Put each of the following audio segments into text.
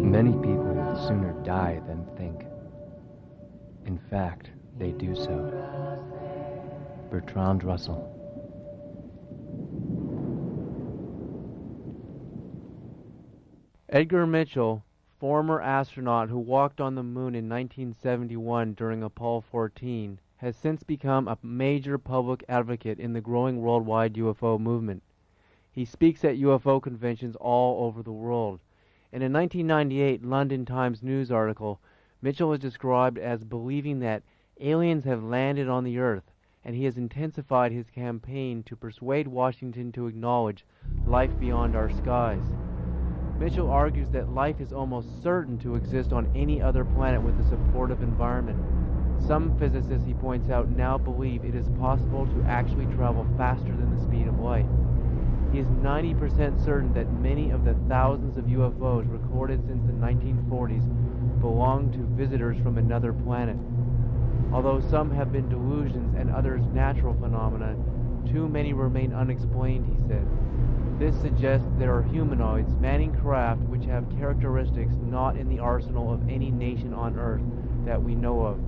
Many people would sooner die than think. In fact, they do so. Bertrand Russell. Edgar Mitchell, former astronaut who walked on the moon in 1971 during Apollo 14, has since become a major public advocate in the growing worldwide UFO movement. He speaks at UFO conventions all over the world. In a 1998 London Times News article, Mitchell is described as believing that aliens have landed on the Earth, and he has intensified his campaign to persuade Washington to acknowledge life beyond our skies. Mitchell argues that life is almost certain to exist on any other planet with a supportive environment. Some physicists, he points out, now believe it is possible to actually travel faster than the speed of light. He is 90% certain that many of the thousands of UFOs recorded since the 1940s belong to visitors from another planet. Although some have been delusions and others natural phenomena, too many remain unexplained, he said. This suggests there are humanoids manning craft which have characteristics not in the arsenal of any nation on Earth that we know of.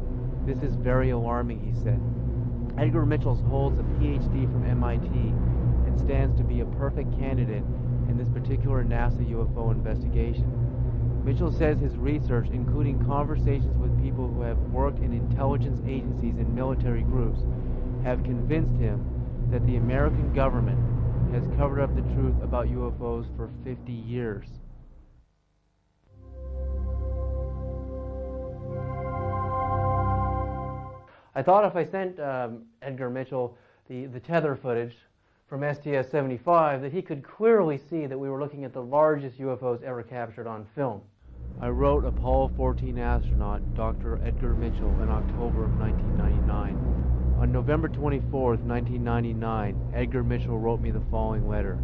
This is very alarming, he said. Edgar Mitchell holds a PhD from MIT and stands to be a perfect candidate in this particular NASA UFO investigation. Mitchell says his research, including conversations with people who have worked in intelligence agencies and military groups, have convinced him that the American government has covered up the truth about UFOs for 50 years. I thought if I sent Edgar Mitchell the tether footage from STS-75 that he could clearly see that we were looking at the largest UFOs ever captured on film. I wrote Apollo 14 astronaut Dr. Edgar Mitchell in October of 1999. On November 24, 1999, Edgar Mitchell wrote me the following letter.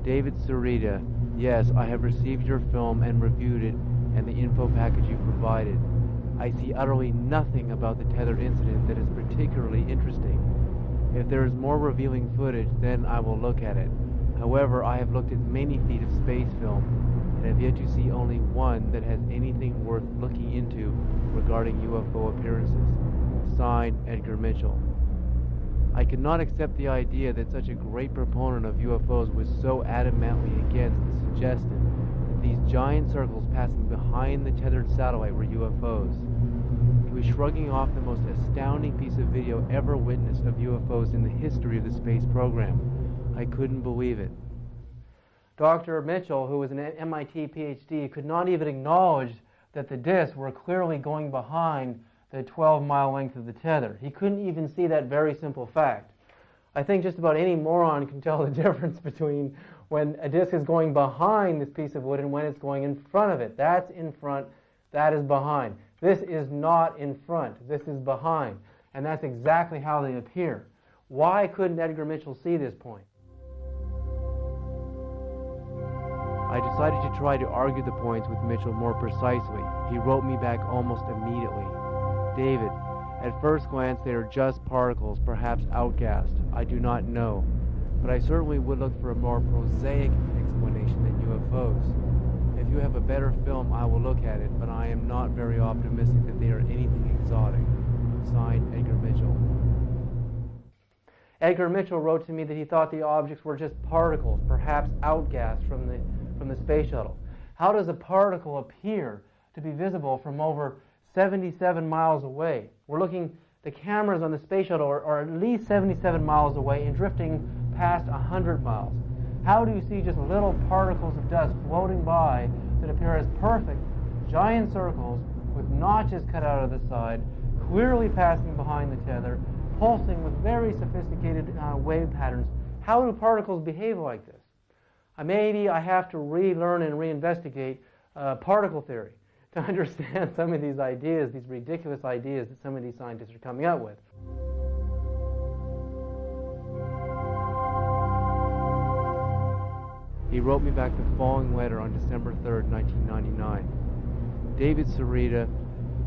David Sarita, yes, I have received your film and reviewed it and the info package you provided. I see utterly nothing about the tether incident that is particularly interesting. If there is more revealing footage, then I will look at it. However, I have looked at many feet of space film and have yet to see only one that has anything worth looking into regarding UFO appearances. Signed, Edgar Mitchell. I could not accept the idea that such a great proponent of UFOs was so adamantly against the suggestion that these giant circles passing behind the tethered satellite were UFOs. He was shrugging off the most astounding piece of video ever witnessed of UFOs in the history of the space program. I couldn't believe it. Dr. Mitchell, who was an MIT PhD, could not even acknowledge that the discs were clearly going behind the 12-mile length of the tether. He couldn't even see that very simple fact. I think just about any moron can tell the difference between when a disc is going behind this piece of wood and when it's going in front of it. That's in front, that is behind. This is not in front, this is behind. And that's exactly how they appear. Why couldn't Edgar Mitchell see this point? I decided to try to argue the points with Mitchell more precisely. He wrote me back almost immediately. David, at first glance they are just particles, perhaps outgassed. I do not know. But I certainly would look for a more prosaic explanation than UFOs. If you have a better film, I will look at it, but I am not very optimistic that they are anything exotic. Signed, Edgar Mitchell. Edgar Mitchell wrote to me that he thought the objects were just particles, perhaps outgassed from the space shuttle. How does a particle appear to be visible from over 77 miles away? We're looking, the cameras on the space shuttle are at least 77 miles away and drifting past 100 miles. How do you see just little particles of dust floating by that appear as perfect giant circles with notches cut out of the side, clearly passing behind the tether, pulsing with very sophisticated wave patterns? How do particles behave like this? Maybe I have to relearn and reinvestigate particle theory to understand some of these ideas, these ridiculous ideas that some of these scientists are coming up with. He wrote me back the following letter on December 3rd, 1999. David Sarita,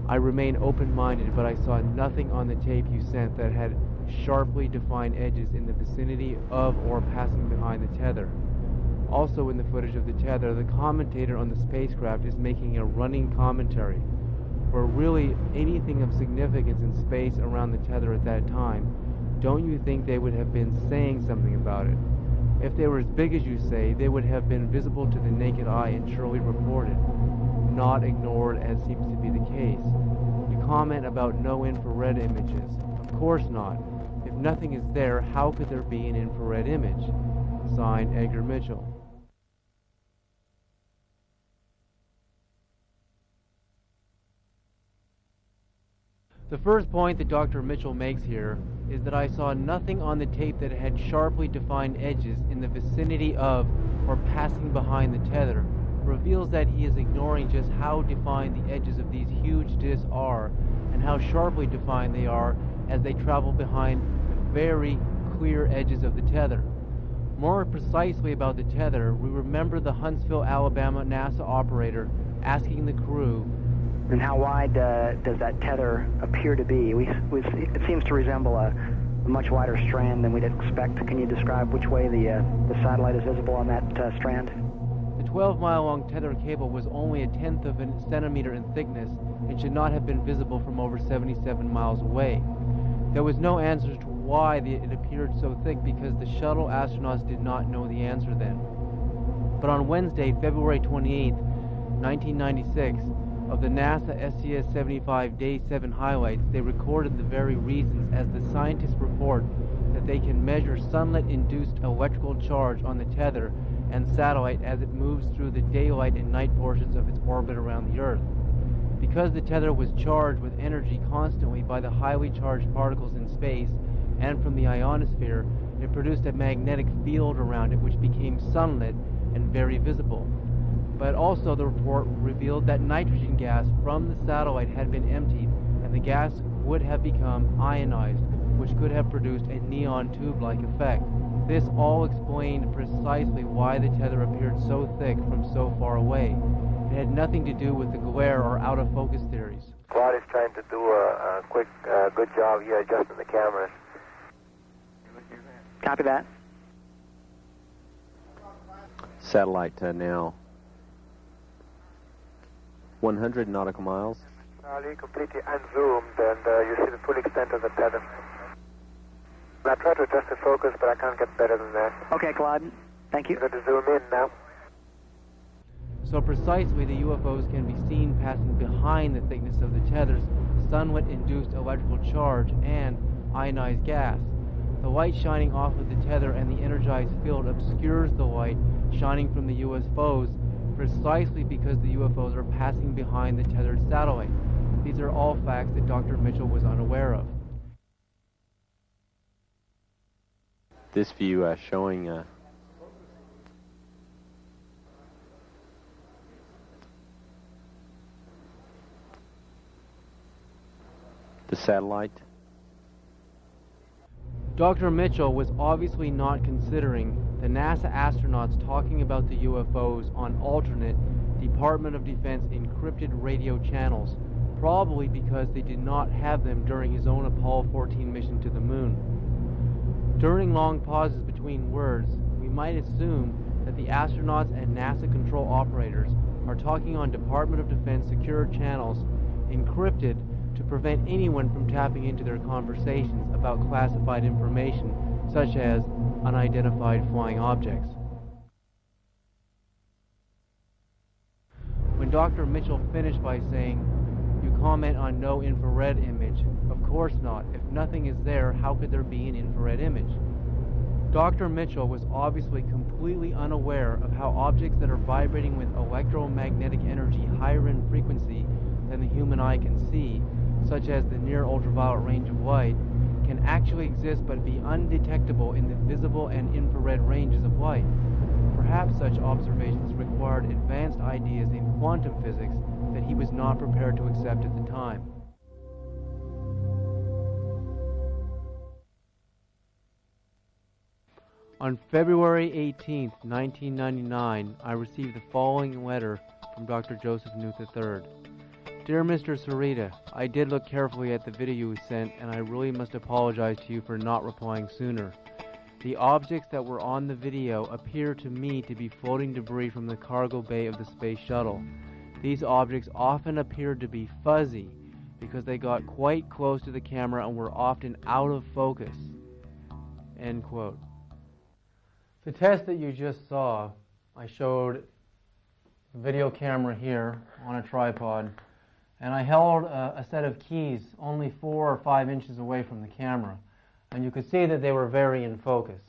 I remain open-minded, but I saw nothing on the tape you sent that had sharply defined edges in the vicinity of or passing behind the tether. Also in the footage of the tether, the commentator on the spacecraft is making a running commentary, where really anything of significance in space around the tether at that time, don't you think they would have been saying something about it? If they were as big as you say, they would have been visible to the naked eye and surely reported, not ignored as seems to be the case. You comment about no infrared images. Of course not. If nothing is there, how could there be an infrared image? Signed, Edgar Mitchell. The first point that Dr. Mitchell makes here is that I saw nothing on the tape that had sharply defined edges in the vicinity of or passing behind the tether, reveals that he is ignoring just how defined the edges of these huge discs are and how sharply defined they are as they travel behind the very clear edges of the tether. More precisely about the tether, we remember the Huntsville, Alabama NASA operator asking the crew, and how wide does that tether appear to be? It seems to resemble a much wider strand than we'd expect. Can you describe which way the satellite is visible on that strand? The 12-mile-long tether cable was only a tenth of a centimeter in thickness and should not have been visible from over 77 miles away. There was no answer to why it appeared so thick because the shuttle astronauts did not know the answer then. But on Wednesday, February 28, 1996, of the NASA STS-75 Day 7 highlights, they recorded the very reasons as the scientists report that they can measure sunlight-induced electrical charge on the tether and satellite as it moves through the daylight and night portions of its orbit around the Earth. Because the tether was charged with energy constantly by the highly charged particles in space and from the ionosphere, it produced a magnetic field around it which became sunlit and very visible. But also the report revealed that nitrogen gas from the satellite had been emptied and the gas would have become ionized, which could have produced a neon tube-like effect. This all explained precisely why the tether appeared so thick from so far away. It had nothing to do with the glare or out-of-focus theories. Claude is trying to do a quick, good job here adjusting the cameras. Copy that. Satellite now 100 nautical miles. Charlie, completely unzoomed, and you see the full extent of the tether. I try to adjust the focus, but I can't get better than that. Okay, Claude. Thank you. I'm going to zoom in now. So precisely, the UFOs can be seen passing behind the thickness of the tether's sunlight-induced electrical charge and ionized gas. The light shining off of the tether and the energized field obscures the light shining from the UFOs precisely because the UFOs are passing behind the tethered satellite. These are all facts that Dr. Mitchell was unaware of. This view showing the satellite. Dr. Mitchell was obviously not considering the NASA astronauts talking about the UFOs on alternate Department of Defense encrypted radio channels, probably because they did not have them during his own Apollo 14 mission to the moon. During long pauses between words, we might assume that the astronauts and NASA control operators are talking on Department of Defense secure channels encrypted to prevent anyone from tapping into their conversations about classified information, such as unidentified flying objects. When Dr. Mitchell finished by saying, "You comment on no infrared image," of course not. If nothing is there, how could there be an infrared image? Dr. Mitchell was obviously completely unaware of how objects that are vibrating with electromagnetic energy higher in frequency than the human eye can see, such as the near ultraviolet range of light, can actually exist but be undetectable in the visible and infrared ranges of light. Perhaps such observations required advanced ideas in quantum physics that he was not prepared to accept at the time. On February 18, 1999, I received the following letter from Dr. Joseph Knuth III. Dear Mr. Sarita, I did look carefully at the video you sent, and I really must apologize to you for not replying sooner. The objects that were on the video appear to me to be floating debris from the cargo bay of the space shuttle. These objects often appeared to be fuzzy because they got quite close to the camera and were often out of focus." End quote. The test that you just saw, I showed the video camera here on a tripod, and I held a set of keys only 4 or 5 inches away from the camera, and you could see that they were very in focus.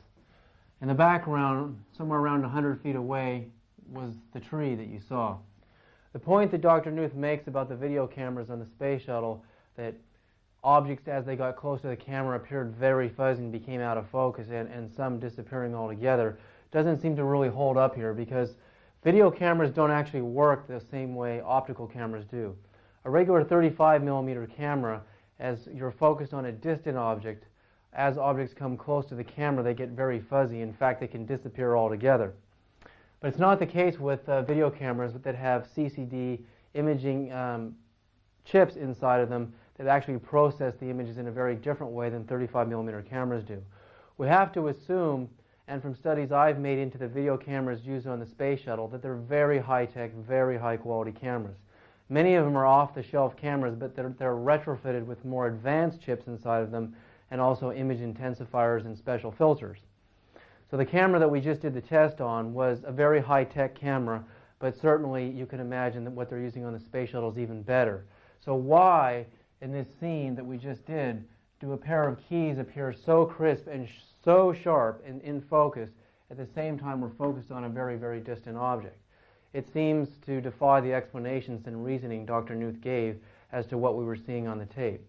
In the background, somewhere around 100 feet away, was the tree that you saw. The point that Dr. Knuth makes about the video cameras on the space shuttle, that objects as they got close to the camera appeared very fuzzy and became out of focus, and some disappearing altogether, doesn't seem to really hold up here, because video cameras don't actually work the same way optical cameras do. A regular 35mm camera, as you're focused on a distant object, as objects come close to the camera, they get very fuzzy. In fact, they can disappear altogether. But it's not the case with video cameras that have CCD imaging chips inside of them that actually process the images in a very different way than 35mm cameras do. We have to assume, and from studies I've made into the video cameras used on the space shuttle, that they're very high-tech, very high-quality cameras. Many of them are off-the-shelf cameras, but they're retrofitted with more advanced chips inside of them, and also image intensifiers and special filters. So the camera that we just did the test on was a very high-tech camera, but certainly you can imagine that what they're using on the space shuttle is even better. So why, in this scene that we just did, do a pair of keys appear so crisp and so sharp and in focus at the same time we're focused on a very, very distant object? It seems to defy the explanations and reasoning Dr. Knuth gave as to what we were seeing on the tape.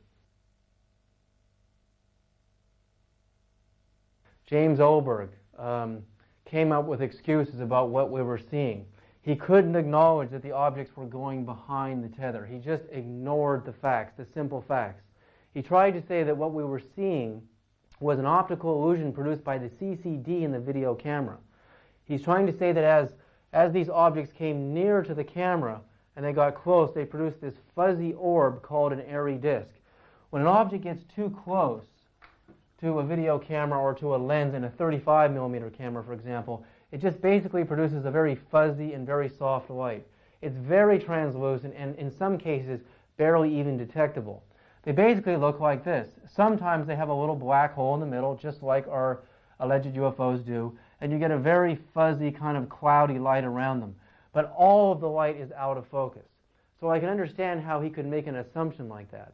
James Oberg came up with excuses about what we were seeing. He couldn't acknowledge that the objects were going behind the tether. He just ignored the facts, the simple facts. He tried to say that what we were seeing was an optical illusion produced by the CCD in the video camera. He's trying to say that as these objects came near to the camera and they got close, they produced this fuzzy orb called an airy disk. When an object gets too close to a video camera or to a lens in a 35mm camera, for example, it just basically produces a very fuzzy and very soft light. It's very translucent and in some cases barely even detectable. They basically look like this. Sometimes they have a little black hole in the middle, just like our alleged UFOs do, and you get a very fuzzy kind of cloudy light around them. But all of the light is out of focus. So I can understand how he could make an assumption like that.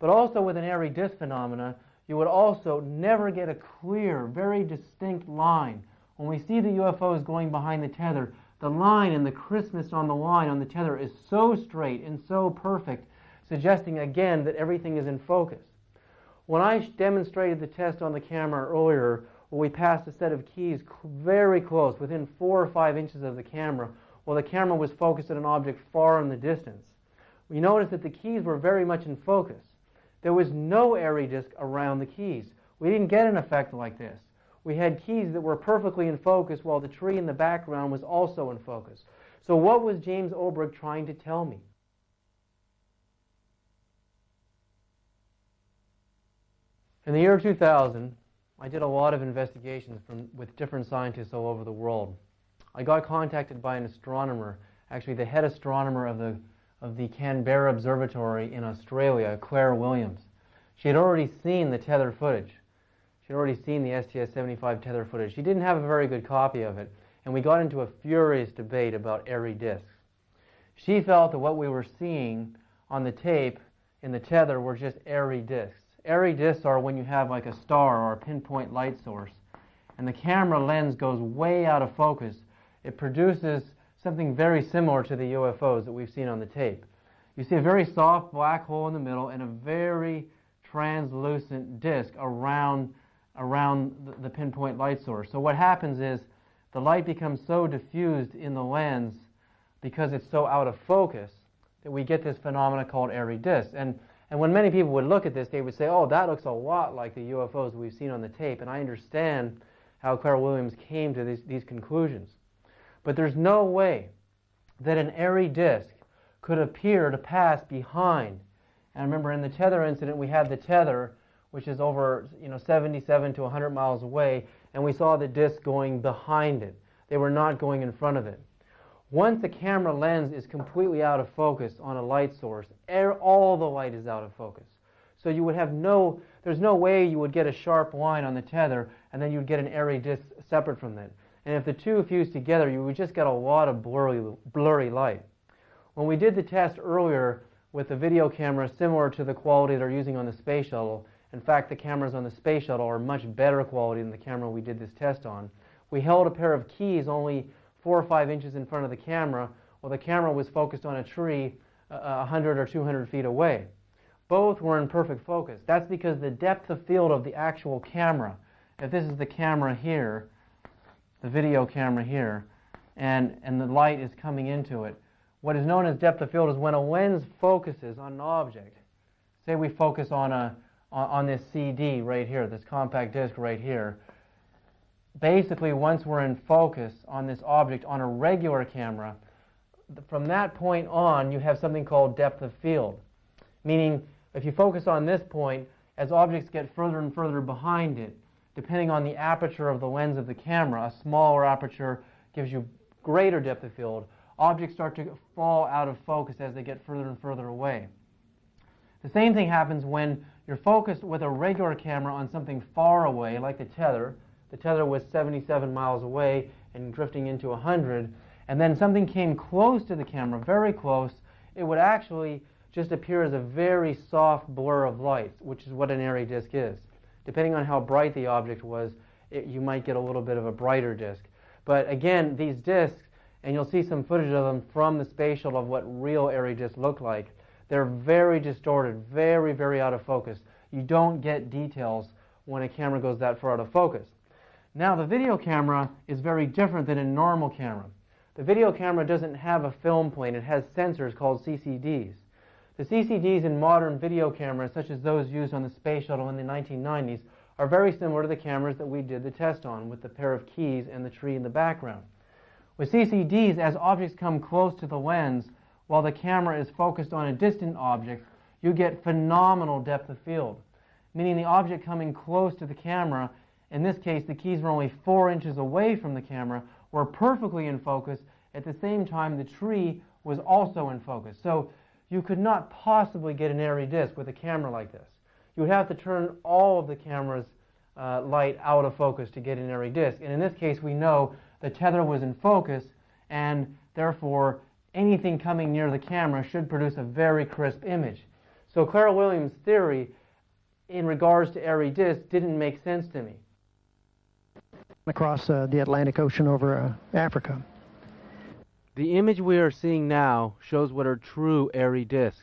But also with an airy disk phenomena, you would also never get a clear, very distinct line. When we see the UFOs going behind the tether, the line and the crispness on the line on the tether is so straight and so perfect, suggesting again that everything is in focus. When I demonstrated the test on the camera earlier, where we passed a set of keys very close, within 4 or 5 inches of the camera, while the camera was focused on an object far in the distance, we noticed that the keys were very much in focus. There was no airy disk around the keys. We didn't get an effect like this. We had keys that were perfectly in focus while the tree in the background was also in focus. So what was James Oberg trying to tell me? In the year 2000, I did a lot of investigations with different scientists all over the world. I got contacted by an astronomer, actually the head astronomer of the Canberra Observatory in Australia, Claire Williams. She had already seen the tether footage. She'd already seen the STS-75 tether footage. She didn't have a very good copy of it, and we got into a furious debate about airy disks. She felt that what we were seeing on the tape in the tether were just airy disks. Airy disks are when you have like a star or a pinpoint light source, and the camera lens goes way out of focus. It produces something very similar to the UFOs that we've seen on the tape. You see a very soft black hole in the middle and a very translucent disk around the pinpoint light source. So what happens is the light becomes so diffused in the lens because it's so out of focus that we get this phenomena called airy disks. And when many people would look at this, they would say, oh, that looks a lot like the UFOs we've seen on the tape. And I understand how Claire Williams came to these conclusions. But there's no way that an airy disk could appear to pass behind. And remember, in the tether incident, we had the tether, which is over 77 to 100 miles away, and we saw the disc going behind it. They were not going in front of it. Once the camera lens is completely out of focus on a light source, all the light is out of focus. So you would have there's no way you would get a sharp line on the tether and then you'd get an airy disc separate from it. And if the two fused together, you would just get a lot of blurry light. When we did the test earlier with the video camera similar to the quality they're using on the space shuttle, in fact the cameras on the space shuttle are much better quality than the camera we did this test on. We held a pair of keys only 4 or 5 inches in front of the camera, while the camera was focused on a tree 100 or 200 feet away. Both were in perfect focus. That's because the depth of field of the actual camera, if this is the camera here, the video camera here, and the light is coming into it, what is known as depth of field is when a lens focuses on an object. Say we focus on this CD right here, this compact disc right here. Basically, once we're in focus on this object on a regular camera, from that point on, you have something called depth of field. Meaning, if you focus on this point, as objects get further and further behind it, depending on the aperture of the lens of the camera, a smaller aperture gives you greater depth of field. Objects start to fall out of focus as they get further and further away. The same thing happens when you're focused with a regular camera on something far away, like the tether. The tether was 77 miles away and drifting into 100, and then something came close to the camera, very close. It would actually just appear as a very soft blur of light, which is what an airy disk is. Depending on how bright the object was, you might get a little bit of a brighter disk. But again, these disks, and you'll see some footage of them from the space shuttle of what real airy disks look like, they're very distorted, very, very out of focus. You don't get details when a camera goes that far out of focus. Now, the video camera is very different than a normal camera. The video camera doesn't have a film plane. It has sensors called CCDs. The CCDs in modern video cameras, such as those used on the space shuttle in the 1990s, are very similar to the cameras that we did the test on, with the pair of keys and the tree in the background. With CCDs, as objects come close to the lens, while the camera is focused on a distant object, you get phenomenal depth of field, meaning the object coming close to the camera, in this case the keys were only 4 inches away from the camera, were perfectly in focus. At the same time, the tree was also in focus. So you could not possibly get an airy disk with a camera like this. You would have to turn all of the camera's light out of focus to get an airy disk. And in this case, we know the tether was in focus, and therefore anything coming near the camera should produce a very crisp image. So Clara Williams' theory in regards to airy disks didn't make sense to me. Across the Atlantic Ocean over Africa. The image we are seeing now shows what are true airy disks.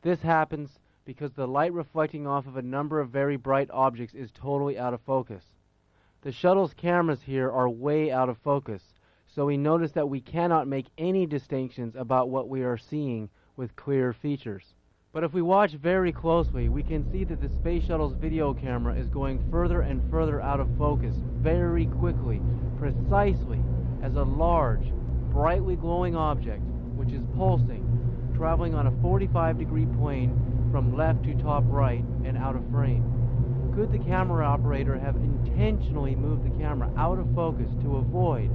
This happens because the light reflecting off of a number of very bright objects is totally out of focus. The shuttle's cameras here are way out of focus, so we notice that we cannot make any distinctions about what we are seeing with clear features. But if we watch very closely, we can see that the space shuttle's video camera is going further and further out of focus very quickly, precisely as a large, brightly glowing object, which is pulsing, traveling on a 45-degree plane from left to top right and out of frame. Could the camera operator have intentionally moved the camera out of focus to avoid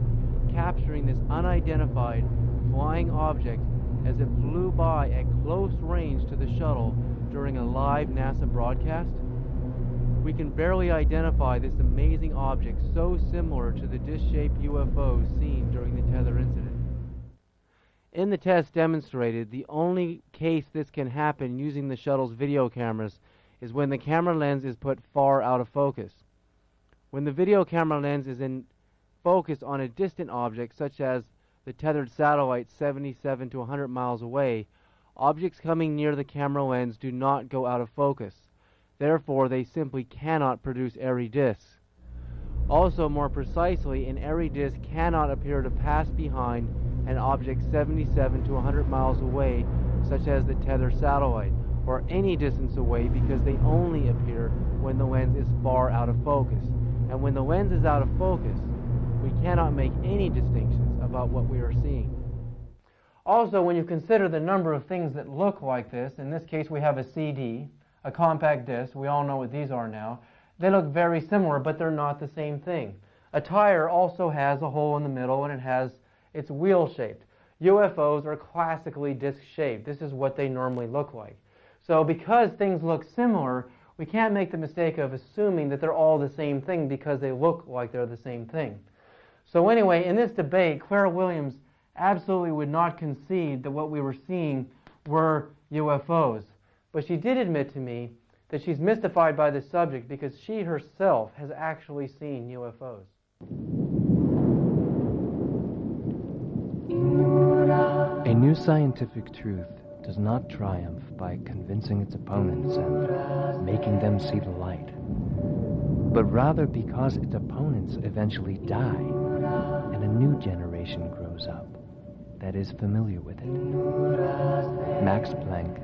capturing this unidentified flying object as it flew by at close range to the shuttle during a live NASA broadcast? We can barely identify this amazing object so similar to the disc-shaped UFOs seen during the tether incident. In the test demonstrated, the only case this can happen using the shuttle's video cameras is when the camera lens is put far out of focus. When the video camera lens is in focus on a distant object, such as the tethered satellite 77 to 100 miles away, objects coming near the camera lens do not go out of focus. Therefore, they simply cannot produce airy disks. Also, more precisely, an airy disk cannot appear to pass behind an object 77 to 100 miles away, such as the tethered satellite, or any distance away, because they only appear when the lens is far out of focus. And when the lens is out of focus, we cannot make any distinctions about what we are seeing. Also, when you consider the number of things that look like this, in this case we have a CD, a compact disc, we all know what these are now. They look very similar, but they're not the same thing. A tire also has a hole in the middle, and it's wheel-shaped. UFOs are classically disc-shaped. This is what they normally look like. So because things look similar, we can't make the mistake of assuming that they're all the same thing because they look like they're the same thing. So anyway, in this debate, Clara Williams absolutely would not concede that what we were seeing were UFOs. But she did admit to me that she's mystified by this subject because she herself has actually seen UFOs. A new scientific truth does not triumph by convincing its opponents and making them see the light, but rather because its opponents eventually die and a new generation grows up that is familiar with it. Max Planck,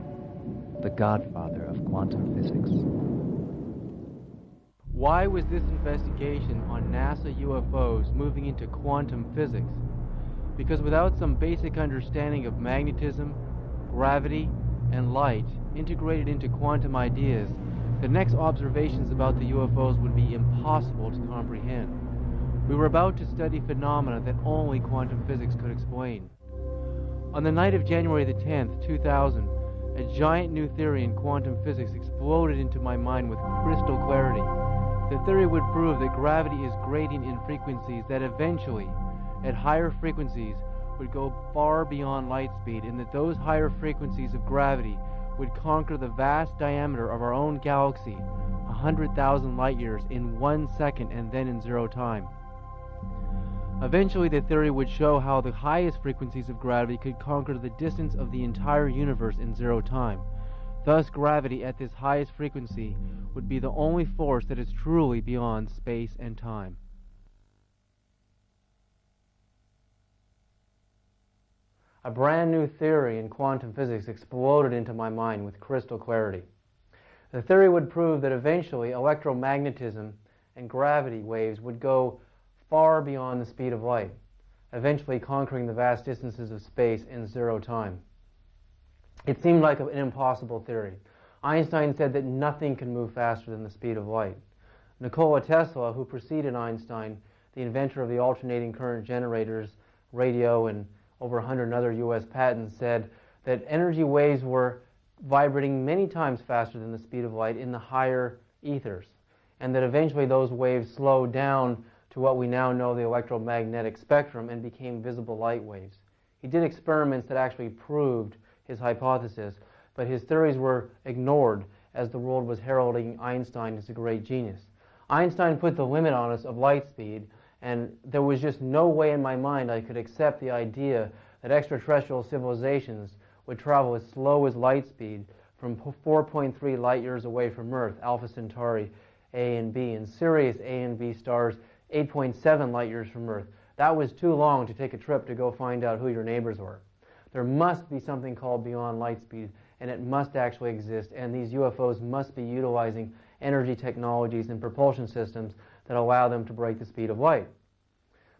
the godfather of quantum physics. Why was this investigation on NASA UFOs moving into quantum physics? Because without some basic understanding of magnetism, gravity, and light integrated into quantum ideas, the next observations about the UFOs would be impossible to comprehend. We were about to study phenomena that only quantum physics could explain. On the night of January the 10th, 2000, a giant new theory in quantum physics exploded into my mind with crystal clarity. The theory would prove that gravity is gradient in frequencies that eventually, at higher frequencies, would go far beyond light speed, and that those higher frequencies of gravity would conquer the vast diameter of our own galaxy, 100,000 light years, in 1 second and then in 0 time. Eventually, the theory would show how the highest frequencies of gravity could conquer the distance of the entire universe in 0 time. Thus, gravity at this highest frequency would be the only force that is truly beyond space and time. A brand new theory in quantum physics exploded into my mind with crystal clarity. The theory would prove that eventually electromagnetism and gravity waves would go far beyond the speed of light, eventually conquering the vast distances of space in 0 time. It seemed like an impossible theory. Einstein said that nothing can move faster than the speed of light. Nikola Tesla, who preceded Einstein, the inventor of the alternating current generators, radio, and over 100 other U.S. patents, said that energy waves were vibrating many times faster than the speed of light in the higher ethers, and that eventually those waves slowed down to what we now know the electromagnetic spectrum and became visible light waves. He did experiments that actually proved his hypothesis, but his theories were ignored as the world was heralding Einstein as a great genius. Einstein put the limit on us of light speed, and there was just no way in my mind I could accept the idea that extraterrestrial civilizations would travel as slow as light speed from 4.3 light years away from Earth, Alpha Centauri A and B, and Sirius A and B stars 8.7 light years from Earth. That was too long to take a trip to go find out who your neighbors were. There must be something called beyond light speed, and it must actually exist, and these UFOs must be utilizing energy technologies and propulsion systems that allow them to break the speed of light.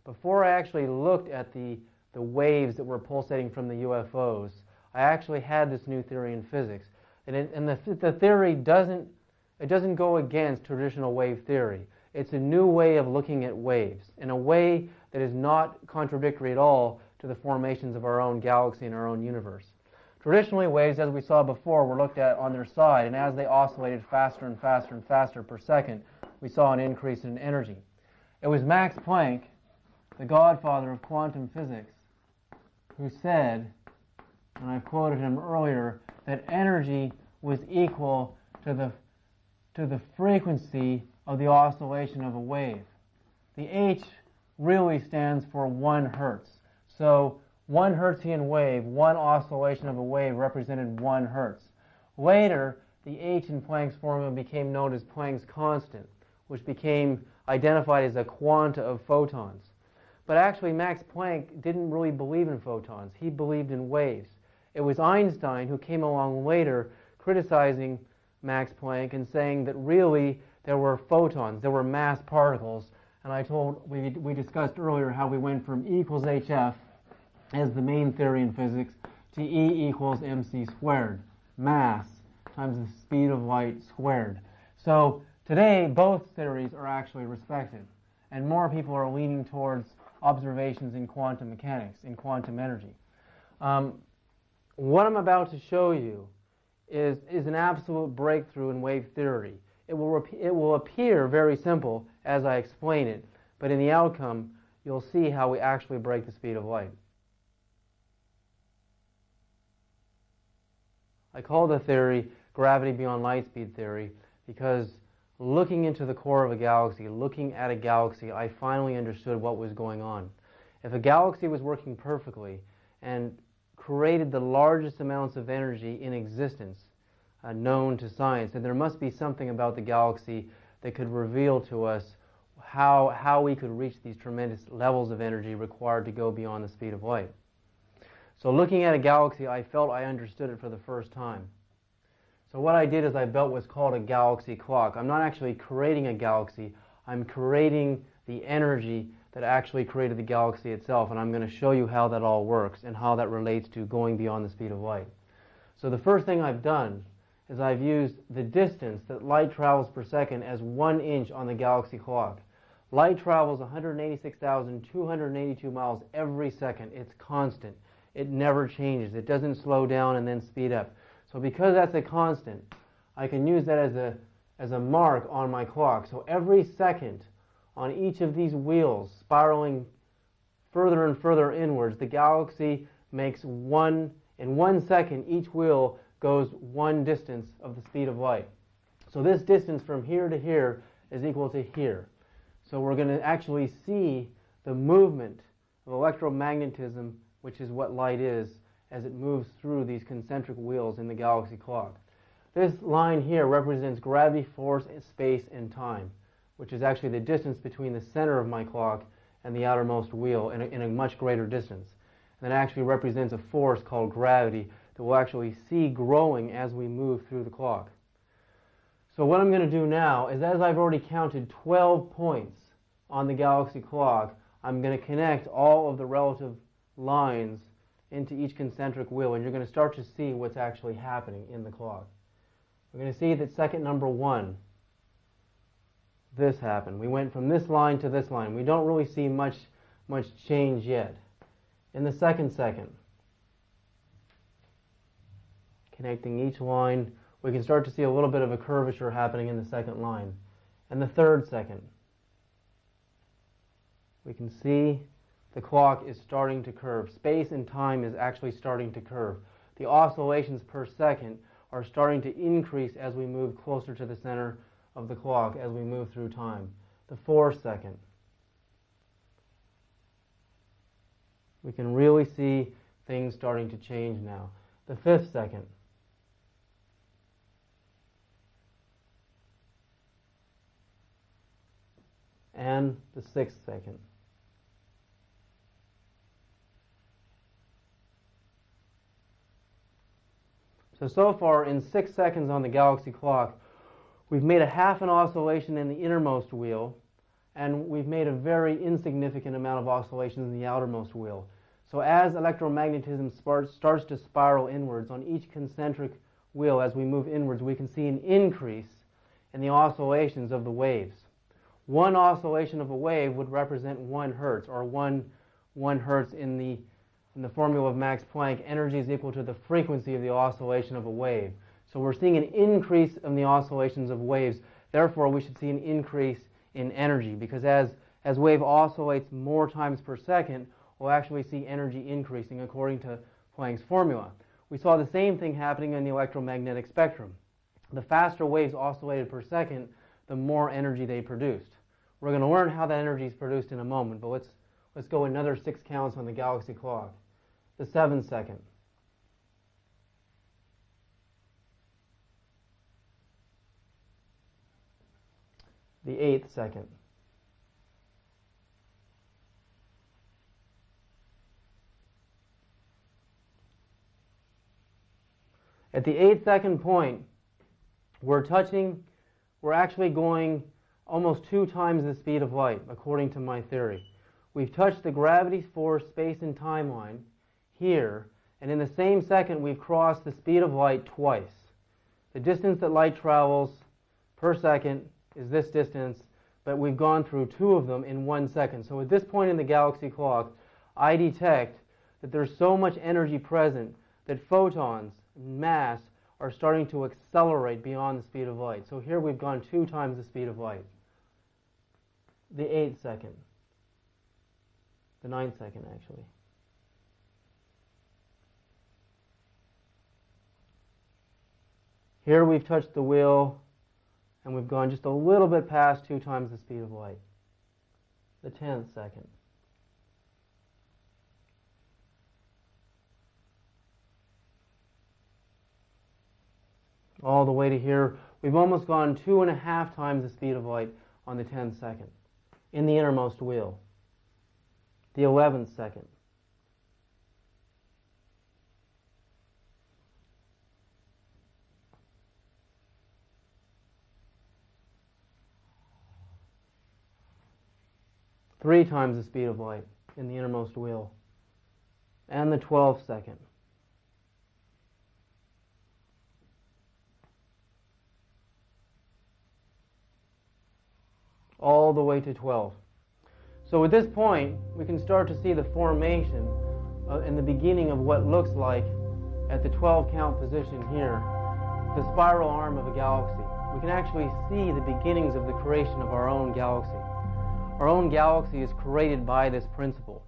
Before I actually looked at the waves that were pulsating from the UFOs, I actually had this new theory in physics. And the theory doesn't go against traditional wave theory. It's a new way of looking at waves, in a way that is not contradictory at all to the formations of our own galaxy and our own universe. Traditionally, waves, as we saw before, were looked at on their side, and as they oscillated faster and faster and faster per second, we saw an increase in energy. It was Max Planck, the godfather of quantum physics, who said, and I quoted him earlier, that energy was equal to the frequency of the oscillation of a wave. The H really stands for 1 hertz. So 1 Hertzian wave, one oscillation of a wave represented 1 hertz. Later, the H in Planck's formula became known as Planck's constant, which became identified as a quanta of photons. But actually, Max Planck didn't really believe in photons. He believed in waves. It was Einstein who came along later criticizing Max Planck and saying that really there were photons, there were mass particles. And we discussed earlier how we went from E equals hf as the main theory in physics to E equals mc squared, mass times the speed of light squared. So Today, both theories are actually respected, and more people are leaning towards observations in quantum mechanics, in quantum energy. What I'm about to show you is an absolute breakthrough in wave theory. It will appear very simple as I explain it, but in the outcome, you'll see how we actually break the speed of light. I call the theory gravity beyond light speed theory because looking into the core of a galaxy, looking at a galaxy, I finally understood what was going on. If a galaxy was working perfectly and created the largest amounts of energy in existence known to science, then there must be something about the galaxy that could reveal to us how we could reach these tremendous levels of energy required to go beyond the speed of light. So looking at a galaxy, I felt I understood it for the first time. So what I did is I built what's called a galaxy clock. I'm not actually creating a galaxy, I'm creating the energy that actually created the galaxy itself, and I'm going to show you how that all works and how that relates to going beyond the speed of light. So the first thing I've done is I've used the distance that light travels per second as 1 inch on the galaxy clock. Light travels 186,282 miles every second. It's constant. It never changes. It doesn't slow down and then speed up. So because that's a constant, I can use that as a mark on my clock. So every second on each of these wheels spiraling further and further inwards, the galaxy makes in 1 second, each wheel goes one distance of the speed of light. So this distance from here to here is equal to here. So we're going to actually see the movement of electromagnetism, which is what light is, as it moves through these concentric wheels in the galaxy clock. This line here represents gravity, force, space, and time, which is actually the distance between the center of my clock and the outermost wheel in a much greater distance. And that actually represents a force called gravity that we'll actually see growing as we move through the clock. So what I'm going to do now is, as I've already counted 12 points on the galaxy clock, I'm going to connect all of the relative lines into each concentric wheel, and you're going to start to see what's actually happening in the clock. We're going to see that second number 1, this happened. We went from this line to this line. We don't really see much change yet. In the second, connecting each line, we can start to see a little bit of a curvature happening in the second line. And the third second, we can see the clock is starting to curve. Space and time is actually starting to curve. The oscillations per second are starting to increase as we move closer to the center of the clock, as we move through time. The 4th second, we can really see things starting to change now. The 5th second, and the 6th second. So far, in 6 seconds on the galaxy clock, we've made a half an oscillation in the innermost wheel, and we've made a very insignificant amount of oscillations in the outermost wheel. So as electromagnetism starts to spiral inwards on each concentric wheel, as we move inwards, we can see an increase in the oscillations of the waves. One oscillation of a wave would represent 1 hertz, or 1 hertz in the formula of Max Planck. Energy is equal to the frequency of the oscillation of a wave. So we're seeing an increase in the oscillations of waves. Therefore, we should see an increase in energy, because as wave oscillates more times per second, we'll actually see energy increasing according to Planck's formula. We saw the same thing happening in the electromagnetic spectrum. The faster waves oscillated per second, the more energy they produced. We're going to learn how that energy is produced in a moment, but let's go another 6 counts on the galaxy clock. The 7th second. The 8th second. At the 8-second point, we're actually going almost 2 times the speed of light, according to my theory. We've touched the gravity, force, space, and time line here, and in the same second we've crossed the speed of light twice. The distance that light travels per second is this distance, but we've gone through 2 of them in 1 second. So at this point in the galaxy clock, I detect that there's so much energy present that photons, mass, are starting to accelerate beyond the speed of light. So here we've gone 2 times the speed of light. The 8th second. The 9th second, actually. Here we've touched the wheel, and we've gone just a little bit past 2 times the speed of light. The 10th second. All the way to here, we've almost gone 2.5 times the speed of light on the 10th second in the innermost wheel. The 11th second. Three times the speed of light in the innermost wheel. And the 12th second. All the way to 12. So at this point, we can start to see the formation and the beginning of what looks like, at the 12 count position here, the spiral arm of a galaxy. We can actually see the beginnings of the creation of our own galaxy. Our own galaxy is created by this principle.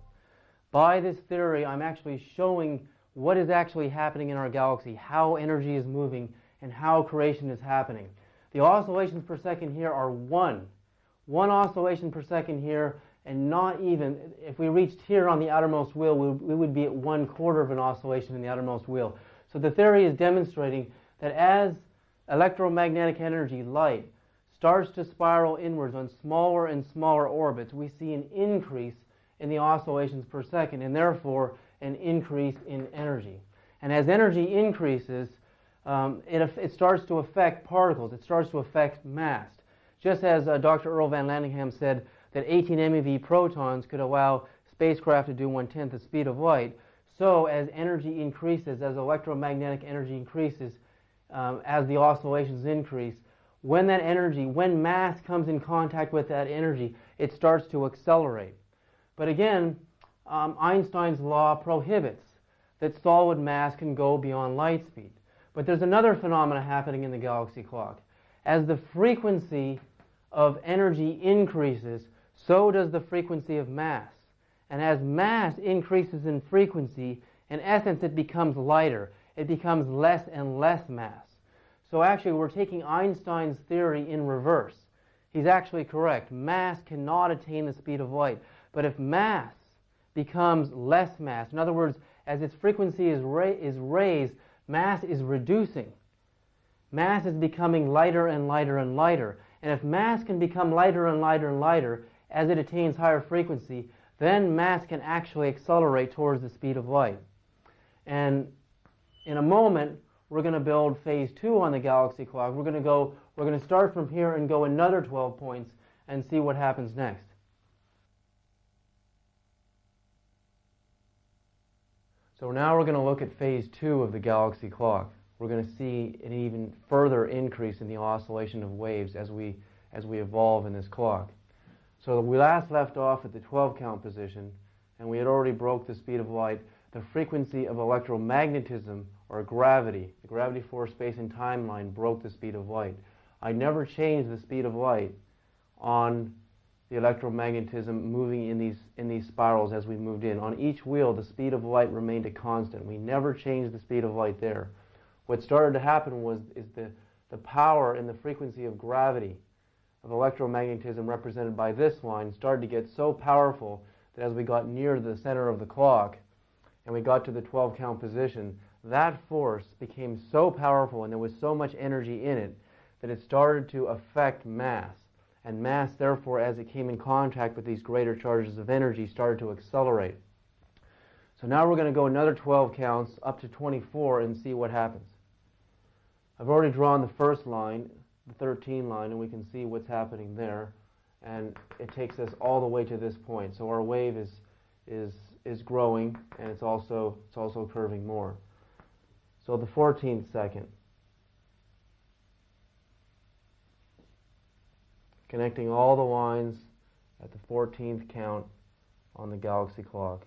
By this theory, I'm actually showing what is actually happening in our galaxy, how energy is moving, and how creation is happening. The oscillations per second here are 1. 1 oscillation per second here, and not even, if we reached here on the outermost wheel, we would be at 1/4 of an oscillation in the outermost wheel. So the theory is demonstrating that as electromagnetic energy, light, starts to spiral inwards on smaller and smaller orbits, we see an increase in the oscillations per second, and therefore an increase in energy. And as energy increases, it starts to affect particles. It starts to affect mass. Just as Dr. Earl Van Landingham said that 18 MeV protons could allow spacecraft to do 1/10 the speed of light, so as energy increases, as electromagnetic energy increases, as the oscillations increase, when that energy, when mass comes in contact with that energy, it starts to accelerate. But again, Einstein's law prohibits that solid mass can go beyond light speed. But there's another phenomena happening in the galaxy clock. As the frequency of energy increases, so does the frequency of mass. And as mass increases in frequency, in essence it becomes lighter. It becomes less and less mass. So actually we're taking Einstein's theory in reverse. He's actually correct. Mass cannot attain the speed of light. But if mass becomes less mass, in other words, as its frequency is raised, mass is reducing. Mass is becoming lighter and lighter and lighter. And if mass can become lighter and lighter and lighter as it attains higher frequency, then mass can actually accelerate towards the speed of light. And in a moment, we're going to build phase 2 on the galaxy clock. We're going to start from here and go another 12 points and see what happens next. So now we're going to look at phase 2 of the galaxy clock. We're going to see an even further increase in the oscillation of waves as we evolve in this clock. So we last left off at the 12 count position, and we had already broke the speed of light. The frequency of electromagnetism, or gravity, the gravity force space and time line, broke the speed of light. I never changed the speed of light on the electromagnetism moving in these spirals as we moved in. On each wheel, the speed of light remained a constant. We never changed the speed of light there. What started to happen is the power and the frequency of gravity, of electromagnetism represented by this line, started to get so powerful that as we got near the center of the clock and we got to the 12 count position, that force became so powerful and there was so much energy in it that it started to affect mass. And mass, therefore, as it came in contact with these greater charges of energy, started to accelerate. So now we're going to go another 12 counts up to 24 and see what happens. I've already drawn the first line, the 13 line, and we can see what's happening there. And it takes us all the way to this point. So our wave is growing, and it's also curving more. So the 14th second. connecting all the lines at the 14th count on the galaxy clock.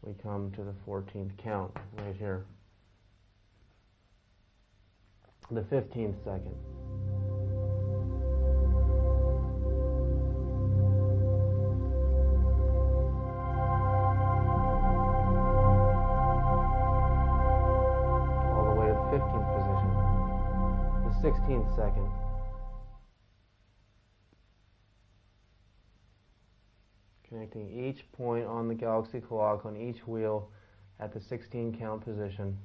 We come to the 14th count right here. The 15th second. All the way to the 15th position. The 16th second. Connecting each point on the galaxy clock on each wheel at the 16 count position.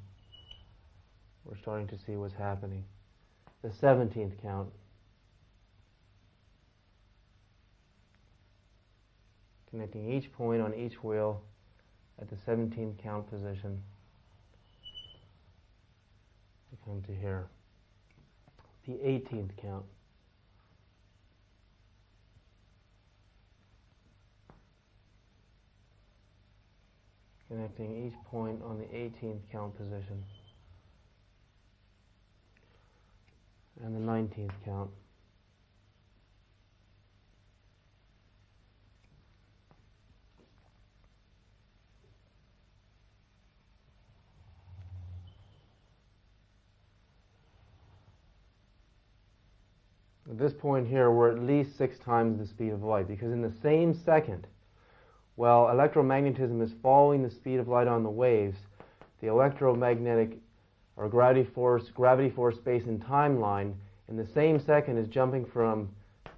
We're starting to see what's happening. The 17th count. Connecting each point on each wheel at the 17th count position. We come to here. The 18th count. Connecting each point on the 18th count position. And the 19th count. At this point here, we're at least 6 times the speed of light, because in the same second, while electromagnetism is following the speed of light on the waves, the electromagnetic or gravity force space and time line in the same second is jumping from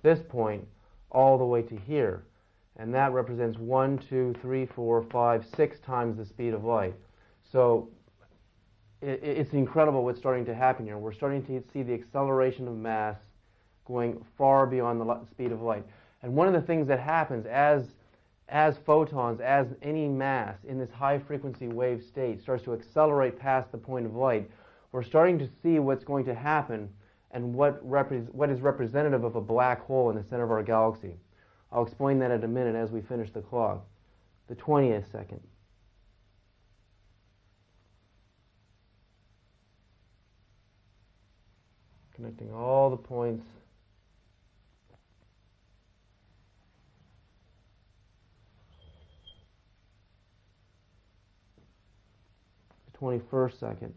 this point all the way to here. And that represents 1, 2, 3, 4, 5, 6 times the speed of light. So it's incredible what's starting to happen here. We're starting to see the acceleration of mass going far beyond the speed of light. And one of the things that happens as photons, as any mass in this high-frequency wave state starts to accelerate past the point of light, we're starting to see what's going to happen and what is representative of a black hole in the center of our galaxy. I'll explain that in a minute as we finish the clock. The 20th second. Connecting all the points. The 21st second.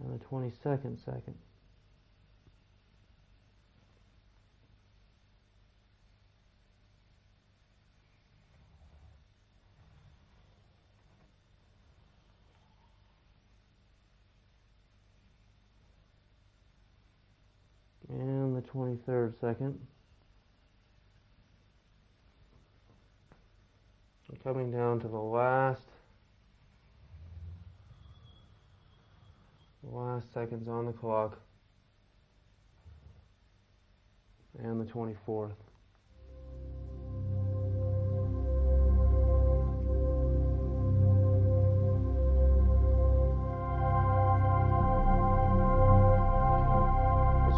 And the 22nd second. And the 23rd second. We're coming down to the last seconds on the clock. And the 24th.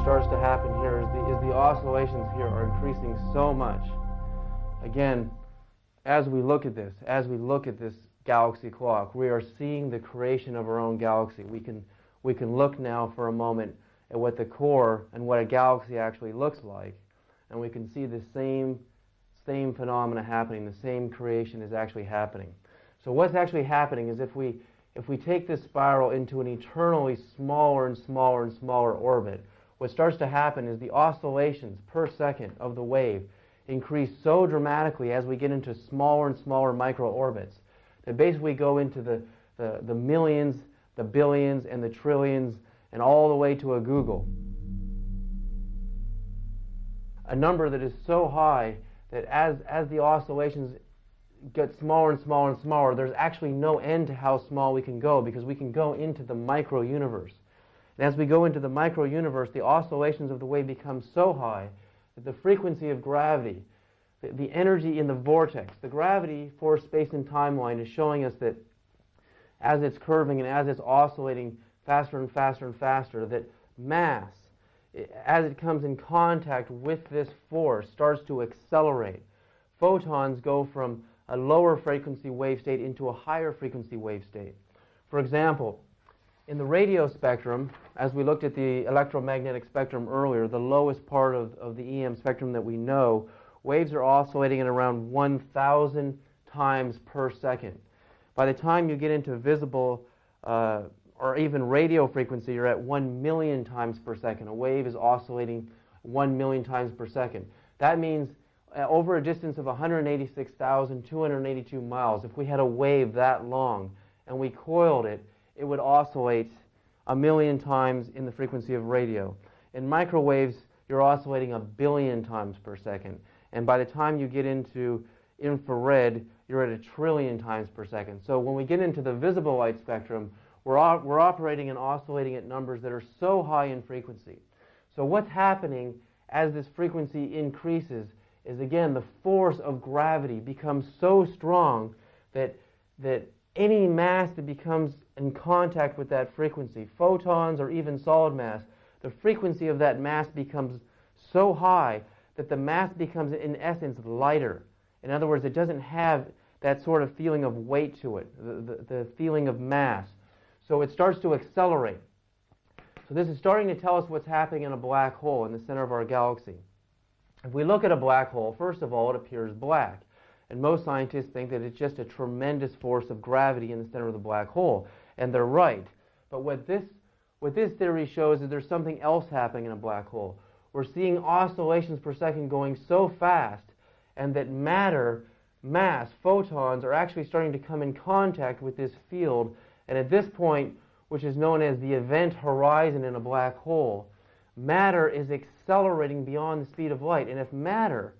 Starts to happen here is the oscillations here are increasing so much. Again, as we look at this galaxy clock, we are seeing the creation of our own galaxy. We can look now for a moment at what the core and what a galaxy actually looks like, and we can see the same phenomena happening. The same creation is actually happening. So what's actually happening is if we take this spiral into an eternally smaller and smaller and smaller orbit, what starts to happen is the oscillations per second of the wave increase so dramatically as we get into smaller and smaller micro-orbits that basically go into the millions, the billions, and the trillions, and all the way to a Google. A number that is so high that as the oscillations get smaller and smaller and smaller, there's actually no end to how small we can go, because we can go into the micro-universe. And as we go into the micro-universe, the oscillations of the wave become so high that the frequency of gravity, the energy in the vortex, the gravity force space and time line is showing us that as it's curving and as it's oscillating faster and faster and faster, that mass, as it comes in contact with this force, starts to accelerate. Photons go from a lower frequency wave state into a higher frequency wave state. For example, in the radio spectrum, as we looked at the electromagnetic spectrum earlier, the lowest part of the EM spectrum that we know, waves are oscillating at around 1,000 times per second. By the time you get into visible or even radio frequency, you're at 1 million times per second. A wave is oscillating 1 million times per second. That means over a distance of 186,282 miles, if we had a wave that long and we coiled it, it would oscillate 1 million times in the frequency of radio. In microwaves, you're oscillating 1 billion times per second. And by the time you get into infrared, you're at 1 trillion times per second. So when we get into the visible light spectrum, we're operating and oscillating at numbers that are so high in frequency. So what's happening as this frequency increases is, again, the force of gravity becomes so strong that any mass that becomes in contact with that frequency, photons or even solid mass, the frequency of that mass becomes so high that the mass becomes, in essence, lighter. In other words, it doesn't have that sort of feeling of weight to it, the feeling of mass. So it starts to accelerate. So this is starting to tell us what's happening in a black hole in the center of our galaxy. If we look at a black hole, first of all, it appears black. And most scientists think that it's just a tremendous force of gravity in the center of the black hole. And they're right. But what this theory shows is there's something else happening in a black hole. We're seeing oscillations per second going so fast, and that matter, mass, photons, are actually starting to come in contact with this field. And at this point, which is known as the event horizon in a black hole, matter is accelerating beyond the speed of light. And if matter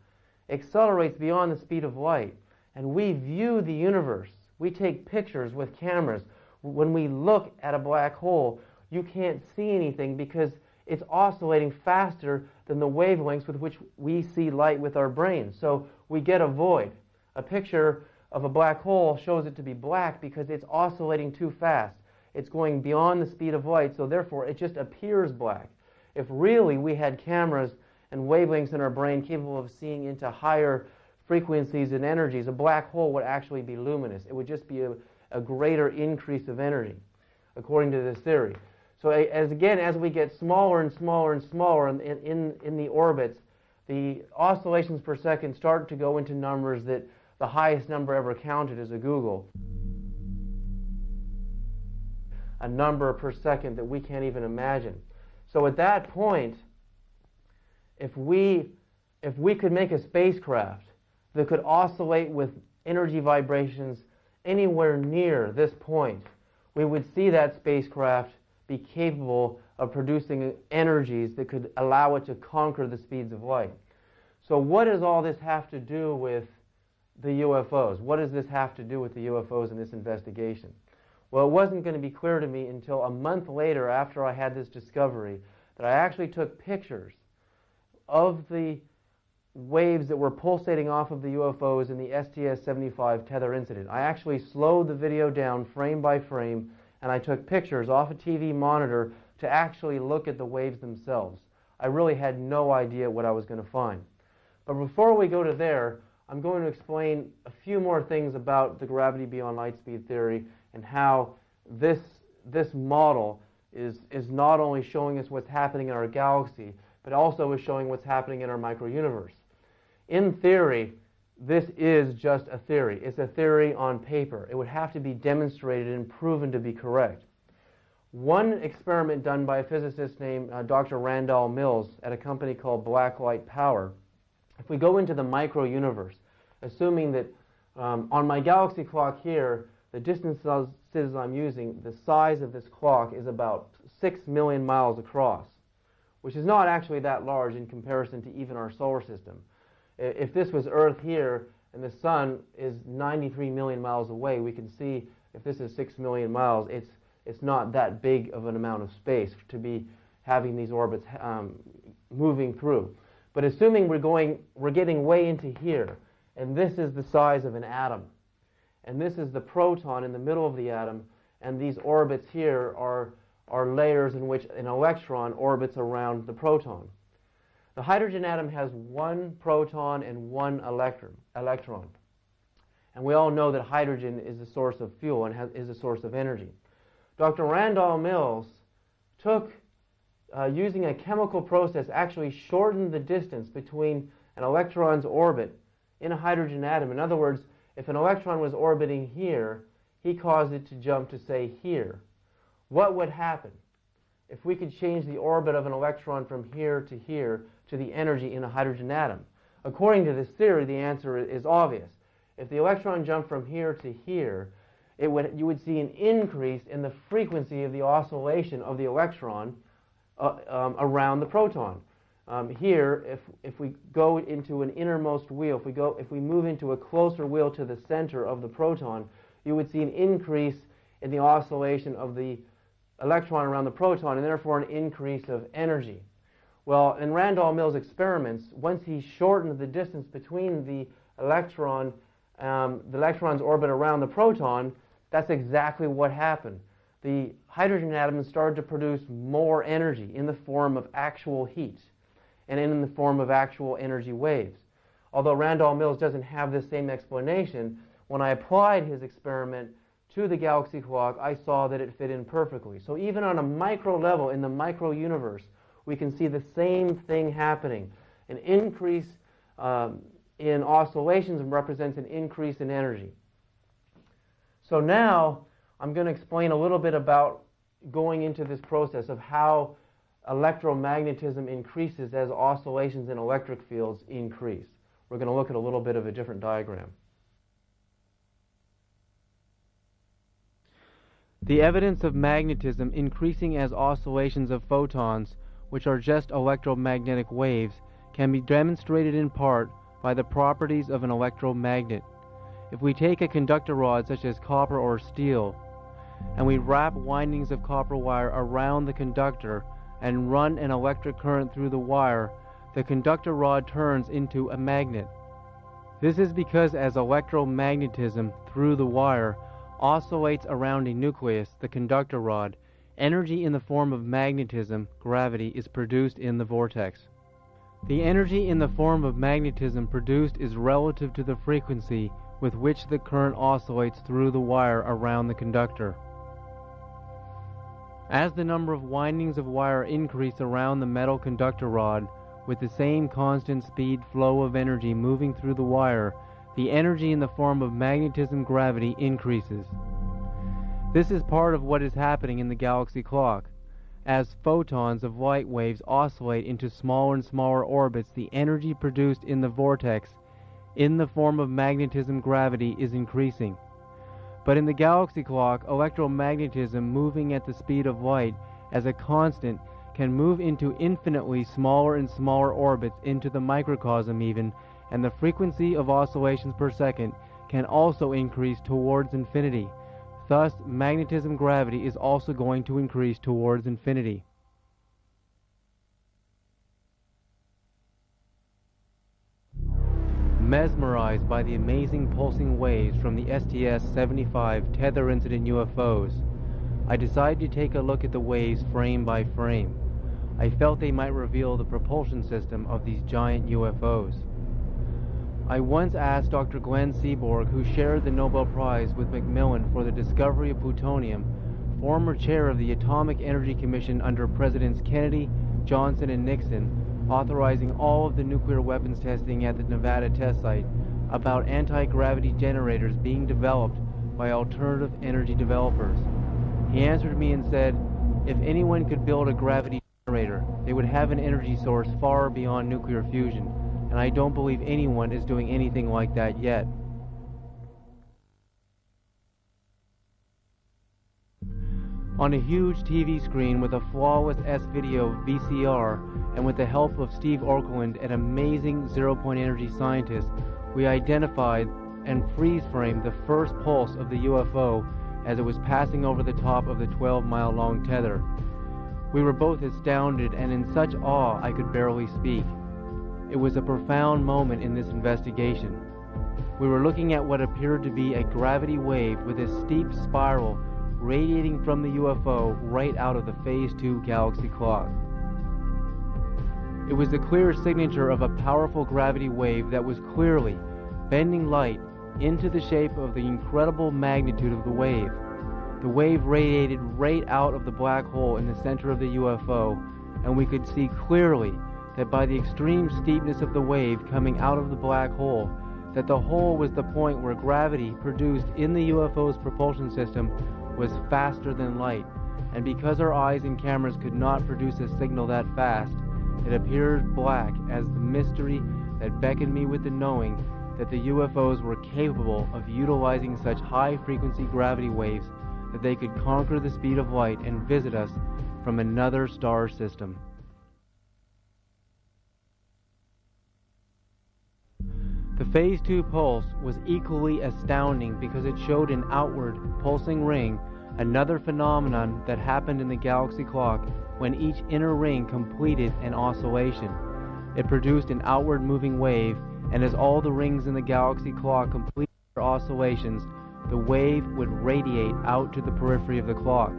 accelerates beyond the speed of light, and we view the universe, we take pictures with cameras, when we look at a black hole, you can't see anything because it's oscillating faster than the wavelengths with which we see light with our brains. So we get a void. A picture of a black hole shows it to be black because it's oscillating too fast. It's going beyond the speed of light, so therefore it just appears black. If really we had cameras and wavelengths in our brain capable of seeing into higher frequencies and energies, a black hole would actually be luminous. It would just be a greater increase of energy, according to this theory. So as we get smaller and smaller and smaller in the orbits, the oscillations per second start to go into numbers that the highest number ever counted is a googol. A number per second that we can't even imagine. So at that point, if we could make a spacecraft that could oscillate with energy vibrations anywhere near this point, we would see that spacecraft be capable of producing energies that could allow it to conquer the speeds of light. So what does all this have to do with the UFOs? What does this have to do with the UFOs in this investigation? Well, it wasn't going to be clear to me until a month later, after I had this discovery, that I actually took pictures of the waves that were pulsating off of the UFOs in the STS-75 tether incident. I actually slowed the video down frame by frame, and I took pictures off a TV monitor to actually look at the waves themselves. I really had no idea what I was going to find. But before we go to there, I'm going to explain a few more things about the gravity beyond light speed theory and how this model is not only showing us what's happening in our galaxy, but also is showing what's happening in our microuniverse. In theory, this is just a theory. It's a theory on paper. It would have to be demonstrated and proven to be correct. One experiment done by a physicist named Dr. Randall Mills at a company called Blacklight Power, if we go into the microuniverse, assuming that on my galaxy clock here, the distances I'm using, the size of this clock is about 6 million miles across, which is not actually that large in comparison to even our solar system. If this was Earth here and the Sun is 93 million miles away, we can see if this is 6 million miles, it's not that big of an amount of space to be having these orbits moving through. But assuming we're getting way into here, and this is the size of an atom, and this is the proton in the middle of the atom, and these orbits here are layers in which an electron orbits around the proton. The hydrogen atom has one proton and one electron. And we all know that hydrogen is a source of fuel and is a source of energy. Dr. Randall Mills took, using a chemical process, actually shortened the distance between an electron's orbit in a hydrogen atom. In other words, if an electron was orbiting here, he caused it to jump to, say, here. What would happen if we could change the orbit of an electron from here to the energy in a hydrogen atom? According to this theory, the answer is obvious. If the electron jumped from here to here, you would see an increase in the frequency of the oscillation of the electron around the proton. Here, if we go into an innermost wheel, if we move into a closer wheel to the center of the proton, you would see an increase in the oscillation of the electron around the proton, and therefore an increase of energy. Well, in Randall Mills' experiments, once he shortened the distance between the electron's orbit around the proton, that's exactly what happened. The hydrogen atoms started to produce more energy in the form of actual heat and in the form of actual energy waves. Although Randall Mills doesn't have this same explanation, when I applied his experiment to the galaxy clock, I saw that it fit in perfectly. So even on a micro level, in the micro universe, we can see the same thing happening. An increase in oscillations represents an increase in energy. So now I'm going to explain a little bit about going into this process of how electromagnetism increases as oscillations in electric fields increase. We're going to look at a little bit of a different diagram. The evidence of magnetism increasing as oscillations of photons, which are just electromagnetic waves, can be demonstrated in part by the properties of an electromagnet. If we take a conductor rod such as copper or steel, and we wrap windings of copper wire around the conductor and run an electric current through the wire, the conductor rod turns into a magnet. This is because as electromagnetism through the wire oscillates around a nucleus, the conductor rod, energy in the form of magnetism, gravity, is produced in the vortex. The energy in the form of magnetism produced is relative to the frequency with which the current oscillates through the wire around the conductor. As the number of windings of wire increase around the metal conductor rod, with the same constant speed flow of energy moving through the wire, the energy in the form of magnetism gravity increases. This is part of what is happening in the galaxy clock. As photons of light waves oscillate into smaller and smaller orbits, the energy produced in the vortex in the form of magnetism gravity is increasing. But in the galaxy clock, electromagnetism moving at the speed of light as a constant can move into infinitely smaller and smaller orbits into the microcosm even, and the frequency of oscillations per second can also increase towards infinity. Thus, magnetism gravity is also going to increase towards infinity. Mesmerized by the amazing pulsing waves from the STS-75 tether incident UFOs, I decided to take a look at the waves frame by frame. I felt they might reveal the propulsion system of these giant UFOs. I once asked Dr. Glenn Seaborg, who shared the Nobel Prize with Macmillan for the discovery of plutonium, former chair of the Atomic Energy Commission under Presidents Kennedy, Johnson, and Nixon, authorizing all of the nuclear weapons testing at the Nevada test site, about anti-gravity generators being developed by alternative energy developers. He answered me and said, if anyone could build a gravity generator, they would have an energy source far beyond nuclear fusion, and I don't believe anyone is doing anything like that yet. On a huge TV screen with a flawless S-video VCR, and with the help of Steve Okerlund, an amazing zero-point energy scientist, we identified and freeze-framed the first pulse of the UFO as it was passing over the top of the 12-mile-long tether. We were both astounded and in such awe I could barely speak. It was a profound moment in this investigation. We were looking at what appeared to be a gravity wave with a steep spiral radiating from the UFO right out of the Phase 2 galaxy clock. It was the clear signature of a powerful gravity wave that was clearly bending light into the shape of the incredible magnitude of the wave. The wave radiated right out of the black hole in the center of the UFO, and we could see clearly that by the extreme steepness of the wave coming out of the black hole, that the hole was the point where gravity produced in the UFO's propulsion system was faster than light, and because our eyes and cameras could not produce a signal that fast, it appeared black as the mystery that beckoned me with the knowing that the UFOs were capable of utilizing such high-frequency gravity waves that they could conquer the speed of light and visit us from another star system. The Phase 2 pulse was equally astounding because it showed an outward pulsing ring, another phenomenon that happened in the galaxy clock when each inner ring completed an oscillation. It produced an outward moving wave, and as all the rings in the galaxy clock completed their oscillations, the wave would radiate out to the periphery of the clock.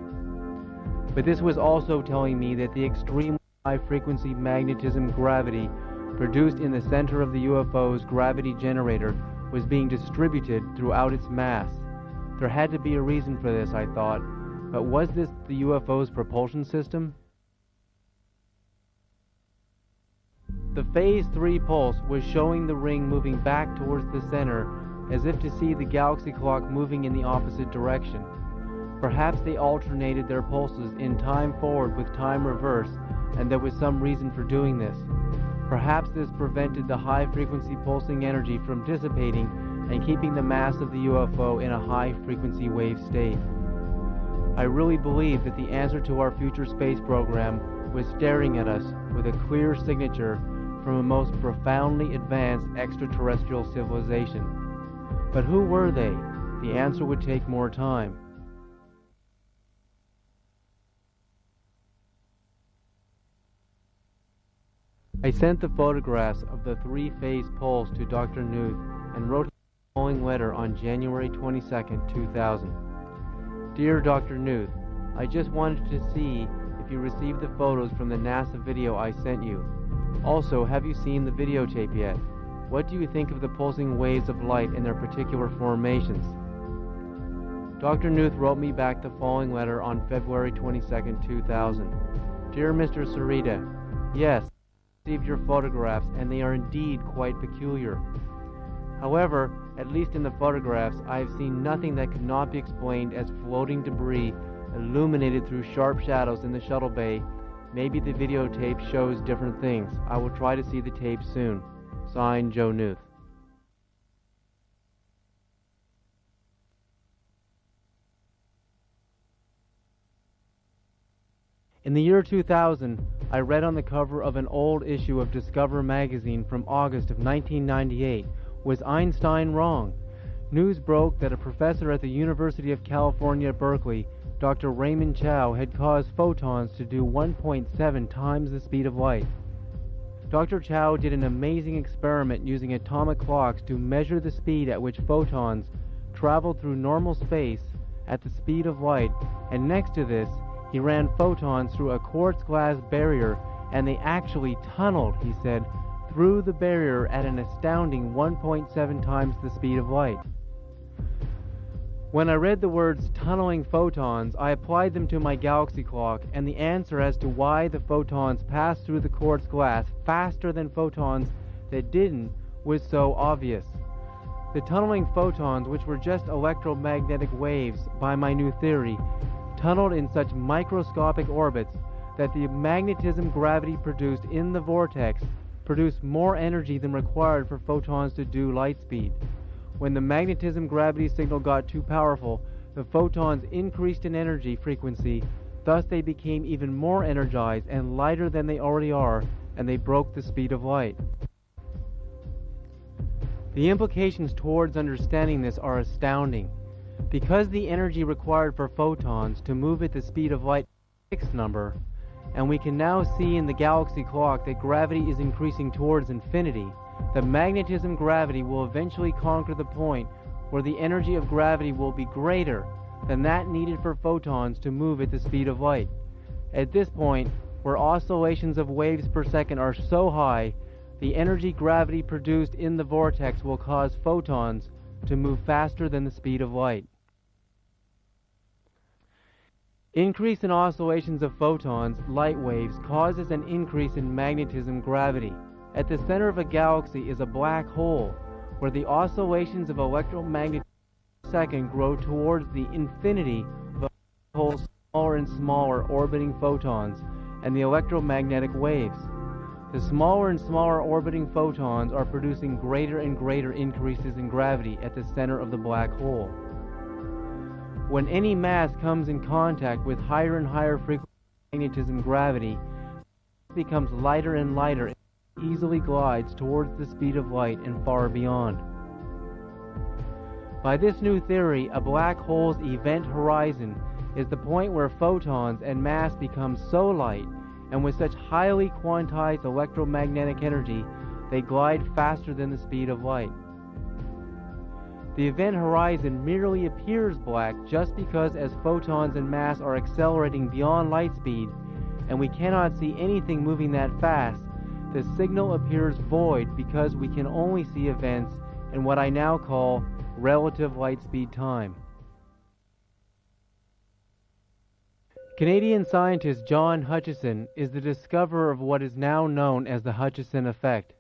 But this was also telling me that the extremely high-frequency magnetism gravity produced in the center of the UFO's gravity generator was being distributed throughout its mass. There had to be a reason for this, I thought, but was this the UFO's propulsion system? The Phase 3 pulse was showing the ring moving back towards the center as if to see the galaxy clock moving in the opposite direction. Perhaps they alternated their pulses in time forward with time reverse, and there was some reason for doing this. Perhaps this prevented the high-frequency pulsing energy from dissipating and keeping the mass of the UFO in a high-frequency wave state. I really believe that the answer to our future space program was staring at us with a clear signature from a most profoundly advanced extraterrestrial civilization. But who were they? The answer would take more time. I sent the photographs of the three-phase pulse to Dr. Knuth and wrote the following letter on January 22, 2000. Dear Dr. Knuth, I just wanted to see if you received the photos from the NASA video I sent you. Also, have you seen the videotape yet? What do you think of the pulsing waves of light and their particular formations? Dr. Knuth wrote me back the following letter on February 22, 2000. Dear Mr. Sarita, yes, I received your photographs and they are indeed quite peculiar. However, at least in the photographs, I have seen nothing that could not be explained as floating debris illuminated through sharp shadows in the shuttle bay. Maybe the videotape shows different things. I will try to see the tape soon. Signed, Joe Knuth. In the year 2000, I read on the cover of an old issue of Discover magazine from August of 1998, was Einstein wrong? News broke that a professor at the University of California at Berkeley, Dr. Raymond Chow, had caused photons to do 1.7 times the speed of light. Dr. Chow did an amazing experiment using atomic clocks to measure the speed at which photons traveled through normal space at the speed of light, and next to this, he ran photons through a quartz glass barrier, and they actually tunneled, he said, through the barrier at an astounding 1.7 times the speed of light. When I read the words tunneling photons, I applied them to my galaxy clock, and the answer as to why the photons passed through the quartz glass faster than photons that didn't was so obvious. The tunneling photons, which were just electromagnetic waves by my new theory, tunneled in such microscopic orbits that the magnetism gravity produced in the vortex produced more energy than required for photons to do light speed. When the magnetism gravity signal got too powerful, the photons increased in energy frequency, thus they became even more energized and lighter than they already are, and they broke the speed of light. The implications towards understanding this are astounding. Because the energy required for photons to move at the speed of light is a fixed number, and we can now see in the galaxy clock that gravity is increasing towards infinity, the magnetism gravity will eventually conquer the point where the energy of gravity will be greater than that needed for photons to move at the speed of light. At this point, where oscillations of waves per second are so high, the energy gravity produced in the vortex will cause photons to move faster than the speed of light. Increase in oscillations of photons, light waves, causes an increase in magnetism gravity. At the center of a galaxy is a black hole, where the oscillations of electromagnetism per second grow towards the infinity of a black hole's smaller and smaller orbiting photons and the electromagnetic waves. The smaller and smaller orbiting photons are producing greater and greater increases in gravity at the center of the black hole. When any mass comes in contact with higher and higher frequency magnetism gravity, it becomes lighter and lighter and easily glides towards the speed of light and far beyond. By this new theory, a black hole's event horizon is the point where photons and mass become so light and with such highly quantized electromagnetic energy, they glide faster than the speed of light. The event horizon merely appears black just because as photons and mass are accelerating beyond light speed, and we cannot see anything moving that fast, the signal appears void because we can only see events in what I now call relative light speed time. Canadian scientist John Hutchison is the discoverer of what is now known as the Hutchison effect.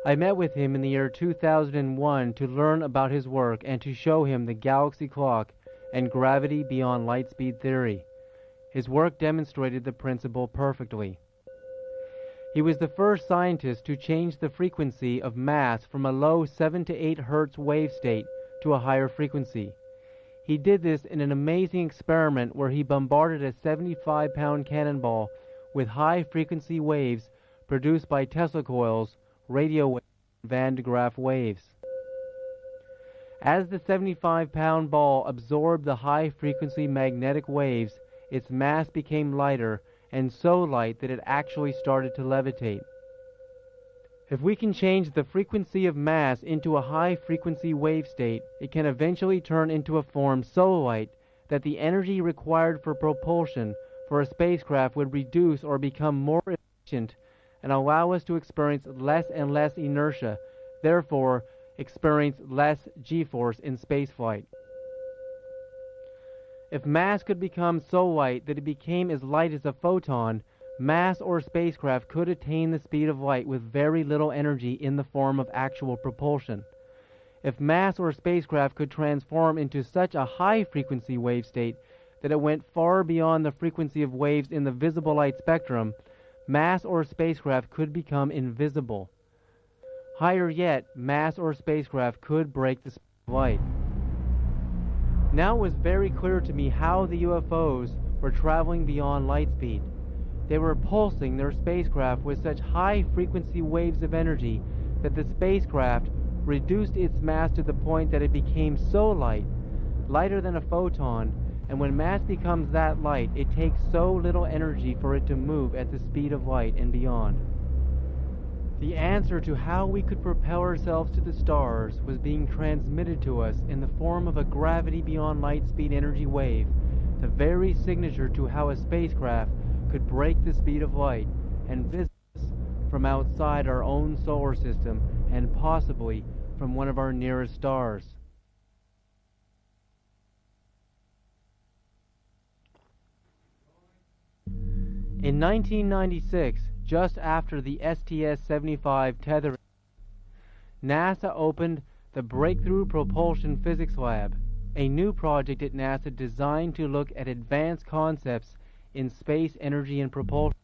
I met with him in the year 2001 to learn about his work and to show him the galaxy clock and gravity beyond light speed theory. His work demonstrated the principle perfectly. He was the first scientist to change the frequency of mass from a low 7 to 8 Hz wave state to a higher frequency. He did this in an amazing experiment where he bombarded a 75-pound cannonball with high-frequency waves produced by Tesla coils, radio waves, and Van de Graaff waves. As the 75-pound ball absorbed the high-frequency magnetic waves, its mass became lighter, and so light that it actually started to levitate. If we can change the frequency of mass into a high-frequency wave state, it can eventually turn into a form so light that the energy required for propulsion for a spacecraft would reduce or become more efficient and allow us to experience less and less inertia, therefore experience less g-force in spaceflight. If mass could become so light that it became as light as a photon, mass or spacecraft could attain the speed of light with very little energy in the form of actual propulsion. If mass or spacecraft could transform into such a high-frequency wave state that it went far beyond the frequency of waves in the visible light spectrum, mass or spacecraft could become invisible. Higher yet, mass or spacecraft could break the speed of light. Now it was very clear to me how the UFOs were traveling beyond light speed. They were pulsing their spacecraft with such high-frequency waves of energy that the spacecraft reduced its mass to the point that it became so light, lighter than a photon, and when mass becomes that light, it takes so little energy for it to move at the speed of light and beyond. The answer to how we could propel ourselves to the stars was being transmitted to us in the form of a gravity beyond light speed energy wave, the very signature to how a spacecraft could break the speed of light and visit us from outside our own solar system and possibly from one of our nearest stars. In 1996, just after the STS-75 tethering, NASA opened the Breakthrough Propulsion Physics Lab, a new project at NASA designed to look at advanced concepts in space energy and propulsion,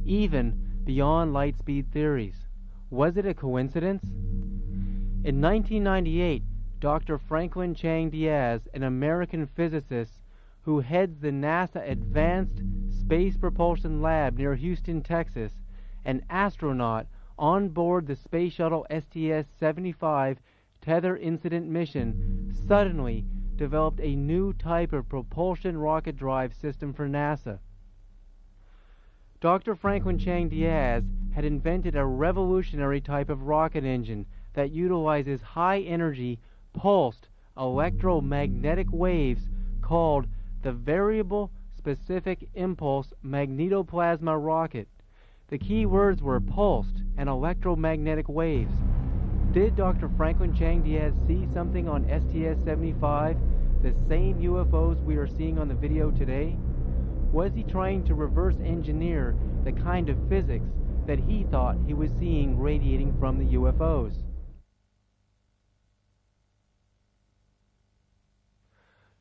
even beyond light speed theories. Was it a coincidence? In 1998, Dr. Franklin Chang Diaz, an American physicist who heads the NASA Advanced Space Propulsion Lab near Houston, Texas, an astronaut on board the space shuttle STS-75 tether incident mission, suddenly developed a new type of propulsion rocket drive system for NASA. Dr. Franklin Chang Diaz had invented a revolutionary type of rocket engine that utilizes high-energy, pulsed electromagnetic waves called the Variable Specific Impulse Magnetoplasma Rocket. The key words were pulsed and electromagnetic waves. Did Dr. Franklin Chang Diaz see something on STS-75, the same UFOs we are seeing on the video today? Was he trying to reverse engineer the kind of physics that he thought he was seeing radiating from the UFOs?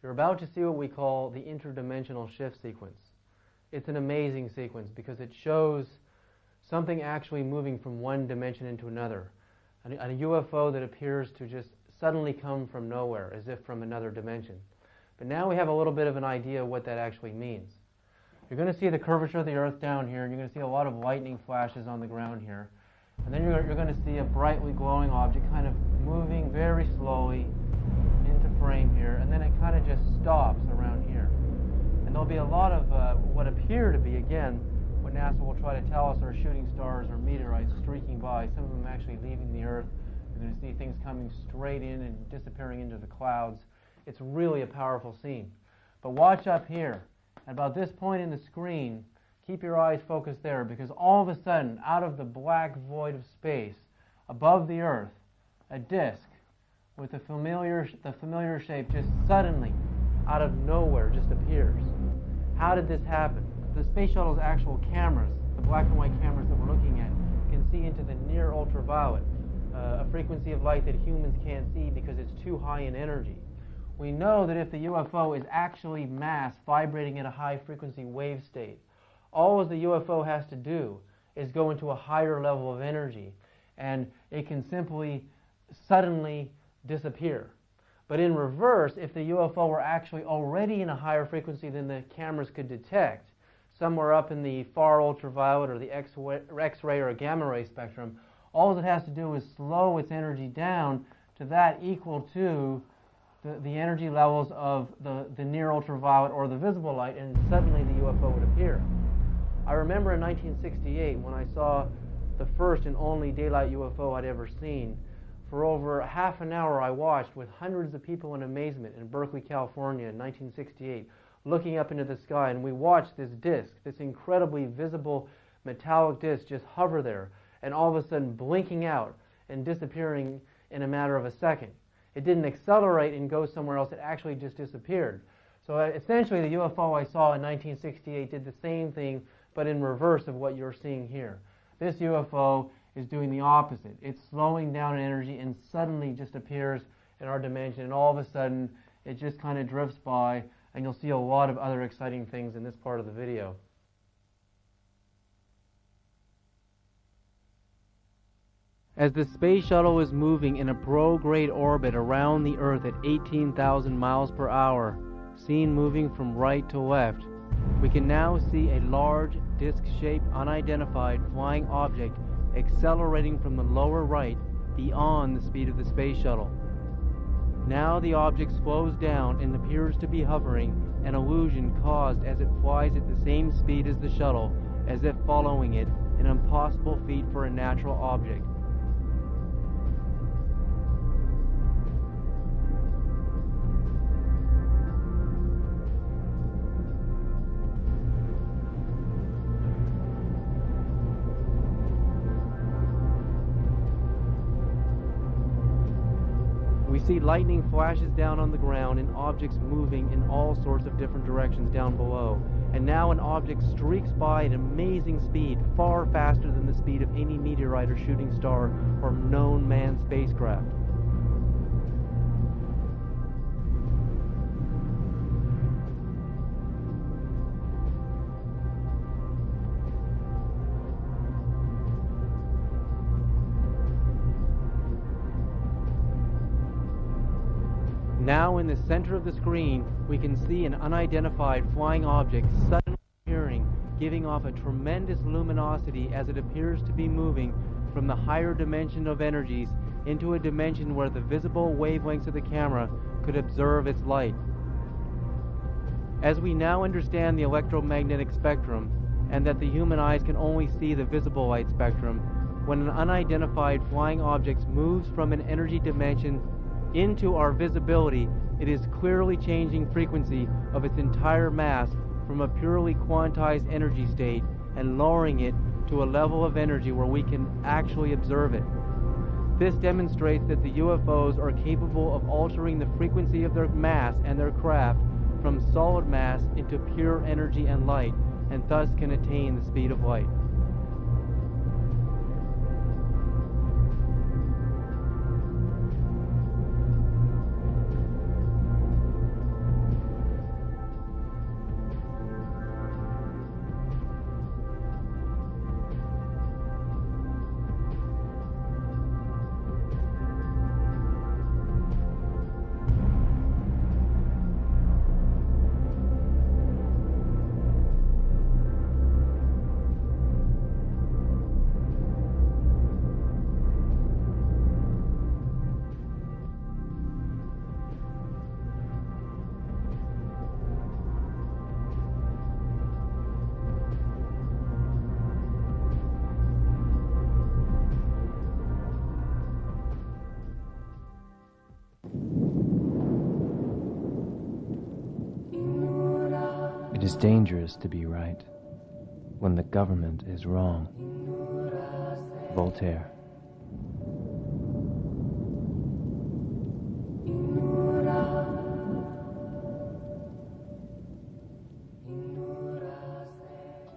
You're about to see what we call the interdimensional shift sequence. It's an amazing sequence because it shows something actually moving from one dimension into another. A UFO that appears to just suddenly come from nowhere, as if from another dimension. But now we have a little bit of an idea of what that actually means. You're going to see the curvature of the Earth down here, and you're going to see a lot of lightning flashes on the ground here. And then you're going to see a brightly glowing object kind of moving very slowly into frame here, and then it kind of just stops around here. And there'll be a lot of what appear to be, again, what NASA will try to tell us are shooting stars or meteorites streaking by, some of them actually leaving the Earth. You're going to see things coming straight in and disappearing into the clouds. It's really a powerful scene. But watch up here. At about this point in the screen, keep your eyes focused there, because all of a sudden, out of the black void of space, above the Earth, a disk with the familiar shape just suddenly, out of nowhere, just appears. How did this happen? The space shuttle's actual cameras, the black and white cameras that we're looking at, can see into the near ultraviolet, a frequency of light that humans can't see because it's too high in energy. We know that if the UFO is actually mass vibrating at a high frequency wave state, all the UFO has to do is go into a higher level of energy, and it can simply suddenly disappear. But in reverse, if the UFO were actually already in a higher frequency than the cameras could detect, somewhere up in the far ultraviolet or the X-ray or gamma ray spectrum, all it has to do is slow its energy down to that equal to the energy levels of the near ultraviolet or the visible light, and suddenly the UFO would appear. I remember in 1968 when I saw the first and only daylight UFO I'd ever seen. For over half an hour I watched with hundreds of people in amazement in Berkeley, California in 1968, looking up into the sky, and we watched this disk, this incredibly visible metallic disk, just hover there, and all of a sudden blinking out and disappearing in a matter of a second. It didn't accelerate and go somewhere else, it actually just disappeared. So essentially the UFO I saw in 1968 did the same thing, but in reverse of what you're seeing here. This UFO is doing the opposite. It's slowing down in energy and suddenly just appears in our dimension, and all of a sudden it just kind of drifts by, and you'll see a lot of other exciting things in this part of the video. As the space shuttle is moving in a prograde orbit around the Earth at 18,000 miles per hour, seen moving from right to left, we can now see a large, disc-shaped, unidentified flying object accelerating from the lower right beyond the speed of the space shuttle. Now the object slows down and appears to be hovering, an illusion caused as it flies at the same speed as the shuttle, as if following it, an impossible feat for a natural object. We see lightning flashes down on the ground and objects moving in all sorts of different directions down below. And now an object streaks by at amazing speed, far faster than the speed of any meteorite or shooting star or known manned spacecraft. Now in the center of the screen, we can see an unidentified flying object suddenly appearing, giving off a tremendous luminosity as it appears to be moving from the higher dimension of energies into a dimension where the visible wavelengths of the camera could observe its light. As we now understand the electromagnetic spectrum, and that the human eyes can only see the visible light spectrum, when an unidentified flying object moves from an energy dimension into our visibility, it is clearly changing frequency of its entire mass from a purely quantized energy state and lowering it to a level of energy where we can actually observe it. This demonstrates that the UFOs are capable of altering the frequency of their mass and their craft from solid mass into pure energy and light, and thus can attain the speed of light. It is dangerous to be right when the government is wrong. Voltaire.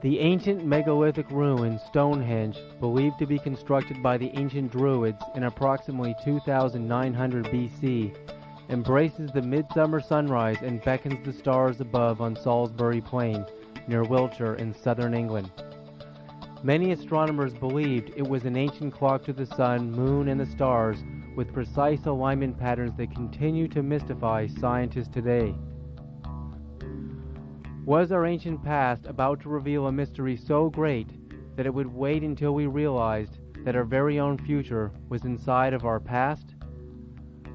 The ancient megalithic ruin Stonehenge, believed to be constructed by the ancient Druids in approximately 2900 BC, embraces the midsummer sunrise and beckons the stars above on Salisbury Plain, near Wiltshire in southern England. Many astronomers believed it was an ancient clock to the sun, moon, and the stars, with precise alignment patterns that continue to mystify scientists today. Was our ancient past about to reveal a mystery so great that it would wait until we realized that our very own future was inside of our past?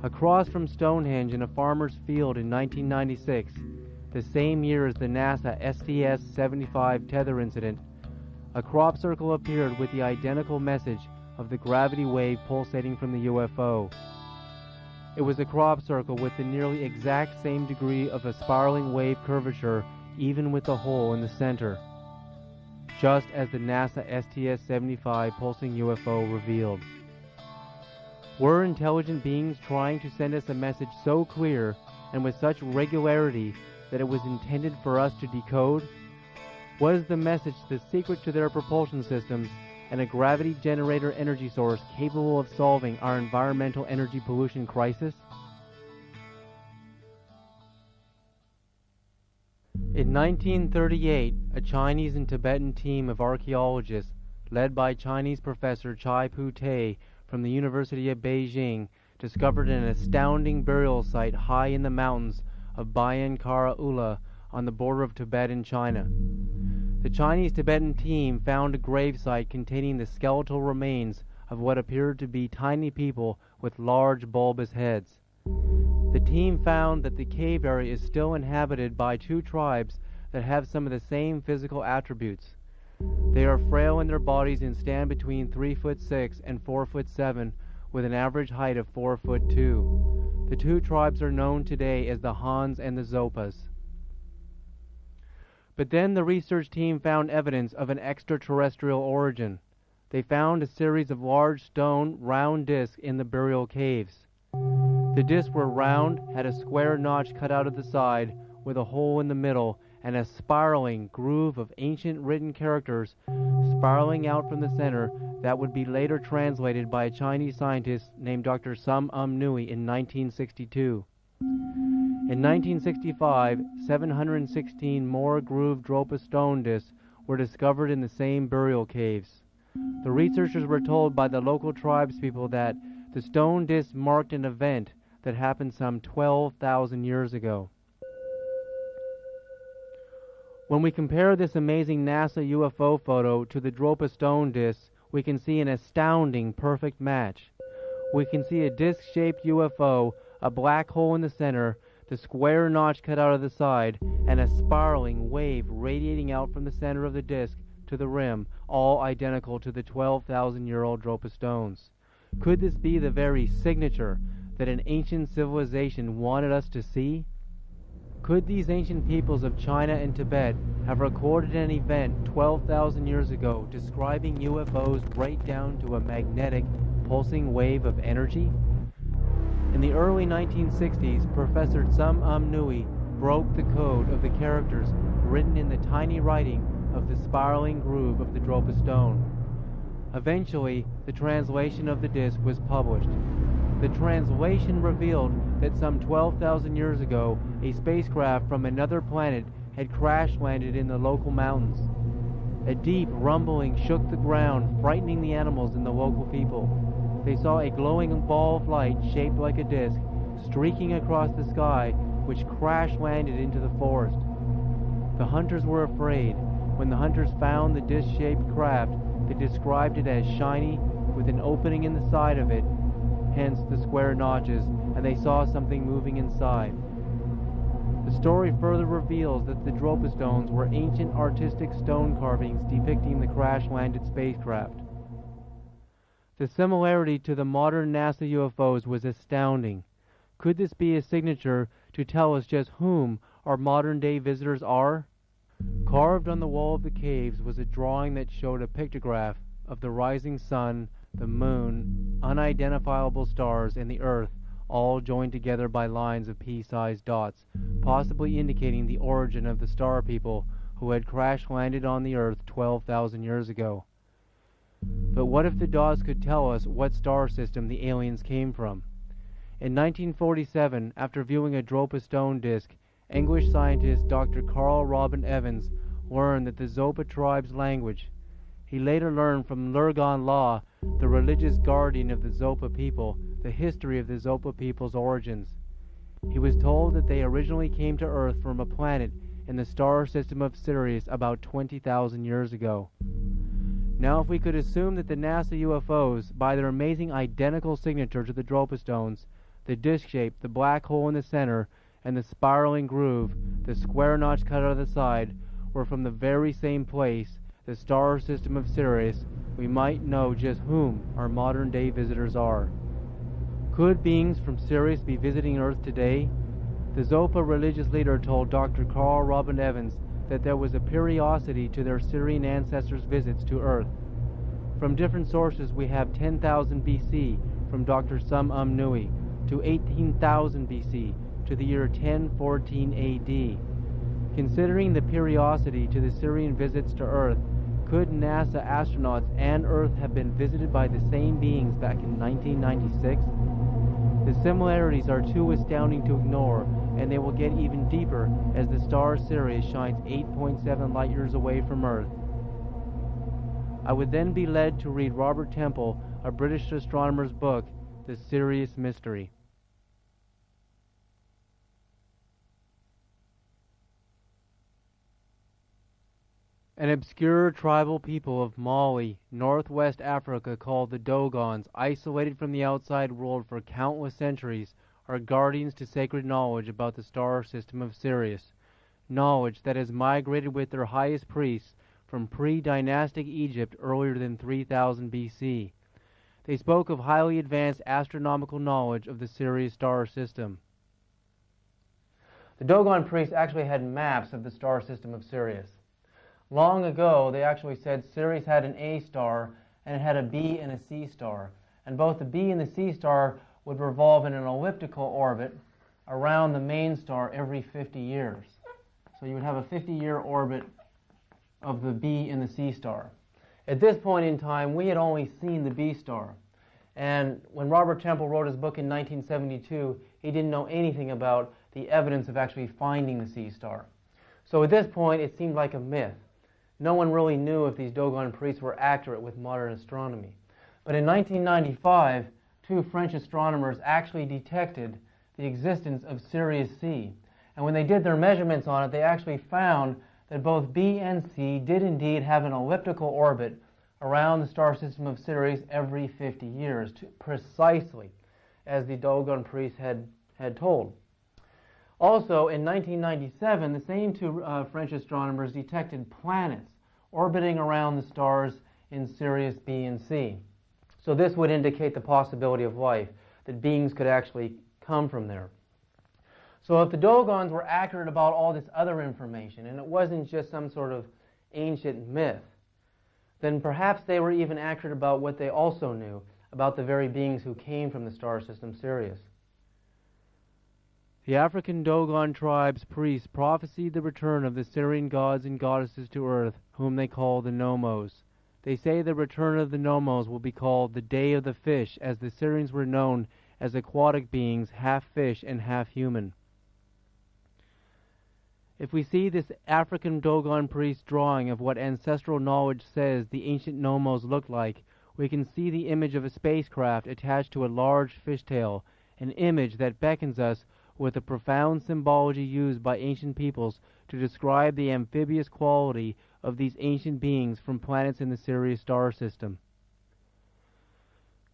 Across from Stonehenge in a farmer's field in 1996, the same year as the NASA STS-75 tether incident, a crop circle appeared with the identical message of the gravity wave pulsating from the UFO. It was a crop circle with the nearly exact same degree of a spiraling wave curvature, even with the hole in the center, just as the NASA STS-75 pulsing UFO revealed. Were intelligent beings trying to send us a message so clear and with such regularity that it was intended for us to decode? Was the message the secret to their propulsion systems and a gravity generator energy source capable of solving our environmental energy pollution crisis? In 1938, a Chinese and Tibetan team of archaeologists, led by Chinese professor Chai Pu-Te from the University of Beijing, discovered an astounding burial site high in the mountains of Bayan Kara Ula on the border of Tibet and China. The Chinese-Tibetan team found a gravesite containing the skeletal remains of what appeared to be tiny people with large bulbous heads. The team found that the cave area is still inhabited by two tribes that have some of the same physical attributes. They are frail in their bodies and stand between 3'6" and 4'7", with an average height of 4'2". The two tribes are known today as the Hans and the Zopas. But then the research team found evidence of an extraterrestrial origin. They found a series of large stone, round discs in the burial caves. The discs were round, had a square notch cut out of the side, with a hole in the middle, and a spiraling groove of ancient written characters spiraling out from the center that would be later translated by a Chinese scientist named Dr. Sum Nui in 1962. In 1965, 716 more grooved Dropa stone discs were discovered in the same burial caves. The researchers were told by the local tribespeople that the stone discs marked an event that happened some 12,000 years ago. When we compare this amazing NASA UFO photo to the Dropa stone discs, we can see an astounding perfect match. We can see a disc-shaped UFO, a black hole in the center, the square notch cut out of the side, and a spiraling wave radiating out from the center of the disc to the rim, all identical to the 12,000-year-old Dropa stones. Could this be the very signature, that an ancient civilization wanted us to see? Could these ancient peoples of China and Tibet have recorded an event 12,000 years ago describing UFOs right down to a magnetic, pulsing wave of energy? In the early 1960s, Professor Tsum Nui broke the code of the characters written in the tiny writing of the spiraling groove of the Dropa stone. Eventually, the translation of the disc was published. The translation revealed that some 12,000 years ago, a spacecraft from another planet had crash-landed in the local mountains. A deep rumbling shook the ground, frightening the animals and the local people. They saw a glowing ball of light shaped like a disc, streaking across the sky, which crash-landed into the forest. The hunters were afraid. When the hunters found the disc-shaped craft, they described it as shiny, with an opening in the side of it, hence the square notches, and they saw something moving inside. The story further reveals that the Dropa stones were ancient artistic stone carvings depicting the crash-landed spacecraft. The similarity to the modern NASA UFOs was astounding. Could this be a signature to tell us just whom our modern-day visitors are? Carved on the wall of the caves was a drawing that showed a pictograph of the rising sun, the moon, unidentifiable stars, and the earth, all joined together by lines of pea-sized dots, possibly indicating the origin of the star people who had crash-landed on the earth 12,000 years ago. But what if the dots could tell us what star system the aliens came from? In 1947, after viewing a Dropa stone disk, English scientist Dr. Carl Robin Evans learned that the Zopa tribe's language. He later learned from Lurgan Law, the religious guardian of the Zopa people, the history of the Zopa people's origins. He was told that they originally came to Earth from a planet in the star system of Sirius about 20,000 years ago. Now, if we could assume that the NASA UFOs, by their amazing identical signature to the Dropa stones, the disc shape, the black hole in the center, and the spiraling groove, the square notch cut out of the side, were from the very same place, the star system of Sirius, we might know just whom our modern-day visitors are. Could beings from Sirius be visiting Earth today? The Zopa religious leader told Dr. Carl Robin Evans that there was a periodicity to their Sirian ancestors' visits to Earth. From different sources, we have 10,000 BC from Dr. Tsum Nui to 18,000 BC to the year 1014 AD. Considering the periodicity to the Sirian visits to Earth, could NASA astronauts and Earth have been visited by the same beings back in 1996? The similarities are too astounding to ignore, and they will get even deeper as the star Sirius shines 8.7 light years away from Earth. I would then be led to read Robert Temple, a British astronomer's book, The Sirius Mystery. An obscure tribal people of Mali, northwest Africa, called the Dogons, isolated from the outside world for countless centuries, are guardians to sacred knowledge about the star system of Sirius, knowledge that has migrated with their highest priests from pre-dynastic Egypt earlier than 3000 BC. They spoke of highly advanced astronomical knowledge of the Sirius star system. The Dogon priests actually had maps of the star system of Sirius. Long ago, they actually said Sirius had an A star and it had a B and a C star. And both the B and the C star would revolve in an elliptical orbit around the main star every 50 years. So you would have a 50-year orbit of the B and the C star. At this point in time, we had only seen the B star. And when Robert Temple wrote his book in 1972, he didn't know anything about the evidence of actually finding the C star. So at this point, it seemed like a myth. No one really knew if these Dogon priests were accurate with modern astronomy. But in 1995, two French astronomers actually detected the existence of Sirius C. And when they did their measurements on it, they actually found that both B and C did indeed have an elliptical orbit around the star system of Sirius every 50 years, precisely as the Dogon priests had told. Also, in 1997, the same two French astronomers detected planets orbiting around the stars in Sirius B and C. So this would indicate the possibility of life. that beings could actually come from there. So if the Dogons were accurate about all this other information, and it wasn't just some sort of ancient myth, then perhaps they were even accurate about what they also knew about the very beings who came from the star system Sirius. The African Dogon tribe's priests prophesied the return of the Syrian gods and goddesses to Earth, whom they call the Nomos. They say the return of the Nomos will be called the Day of the Fish, as the Syrians were known as aquatic beings, half fish and half human. If we see this African Dogon priest drawing of what ancestral knowledge says the ancient Nomos looked like, we can see the image of a spacecraft attached to a large fishtail, an image that beckons us with the profound symbology used by ancient peoples to describe the amphibious quality of these ancient beings from planets in the Sirius star system.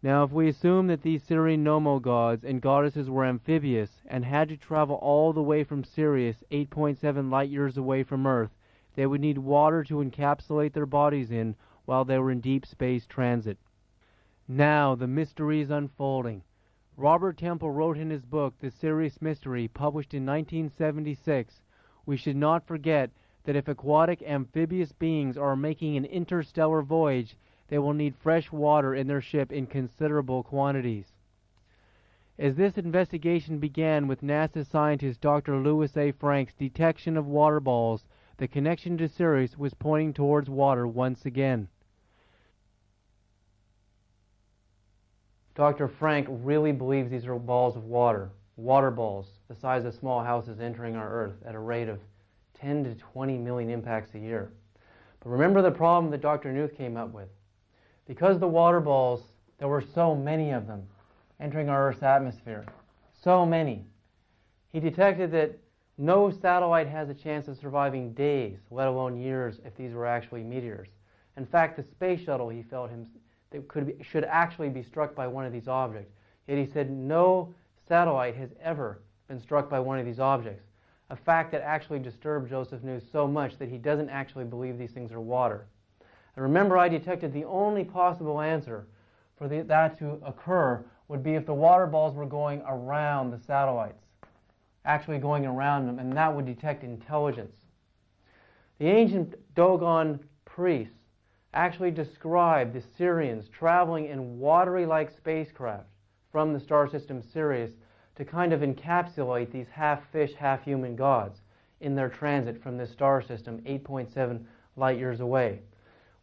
Now, if we assume that these Syrian Nomo gods and goddesses were amphibious and had to travel all the way from Sirius, 8.7 light-years away from Earth, they would need water to encapsulate their bodies in while they were in deep space transit. Now, the mystery is unfolding. Robert Temple wrote in his book, The Sirius Mystery, published in 1976, we should not forget that if aquatic amphibious beings are making an interstellar voyage, they will need fresh water in their ship in considerable quantities. As this investigation began with NASA scientist Dr. Louis A. Frank's detection of water balls, the connection to Sirius was pointing towards water once again. Dr. Frank really believes these are balls of water, water balls, the size of small houses entering our Earth at a rate of 10 to 20 million impacts a year. But remember the problem that Dr. Knuth came up with. Because the water balls, there were so many of them entering our Earth's atmosphere, so many, he detected that no satellite has a chance of surviving days, let alone years, if these were actually meteors. In fact, the space shuttle, he felt should actually be struck by one of these objects. Yet he said no satellite has ever been struck by one of these objects, a fact that actually disturbed Joseph Knuth so much that he doesn't actually believe these things are water. And remember, I detected the only possible answer for that to occur would be if the water balls were going around the satellites, actually going around them, and that would detect intelligence. The ancient Dogon priests actually described the Syrians traveling in watery-like spacecraft from the star system Sirius to kind of encapsulate these half-fish, half-human gods in their transit from this star system 8.7 light-years away.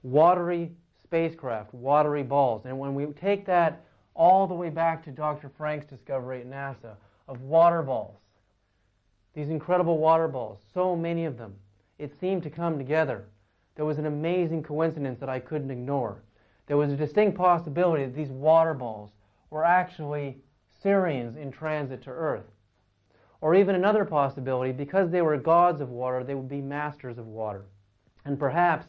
Watery spacecraft, watery balls. And when we take that all the way back to Dr. Frank's discovery at NASA of water balls, these incredible water balls, so many of them, it seemed to come together. There was an amazing coincidence that I couldn't ignore. There was a distinct possibility that these water balls were actually Syrians in transit to Earth. Or even another possibility, because they were gods of water, they would be masters of water. And perhaps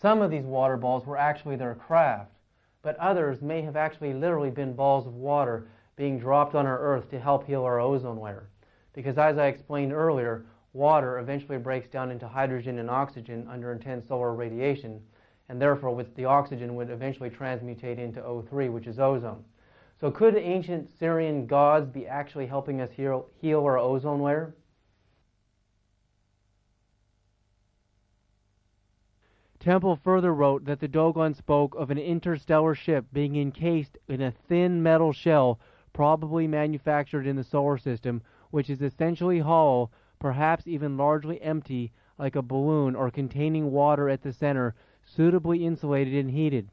some of these water balls were actually their craft, but others may have actually literally been balls of water being dropped on our Earth to help heal our ozone layer. Because as I explained earlier, water eventually breaks down into hydrogen and oxygen under intense solar radiation, and therefore with the oxygen would eventually transmutate into O3, which is ozone. So could ancient Syrian gods be actually helping us heal our ozone layer? Temple further wrote that the Dogon spoke of an interstellar ship being encased in a thin metal shell probably manufactured in the solar system, which is essentially hollow, perhaps even largely empty, like a balloon, or containing water at the center, suitably insulated and heated.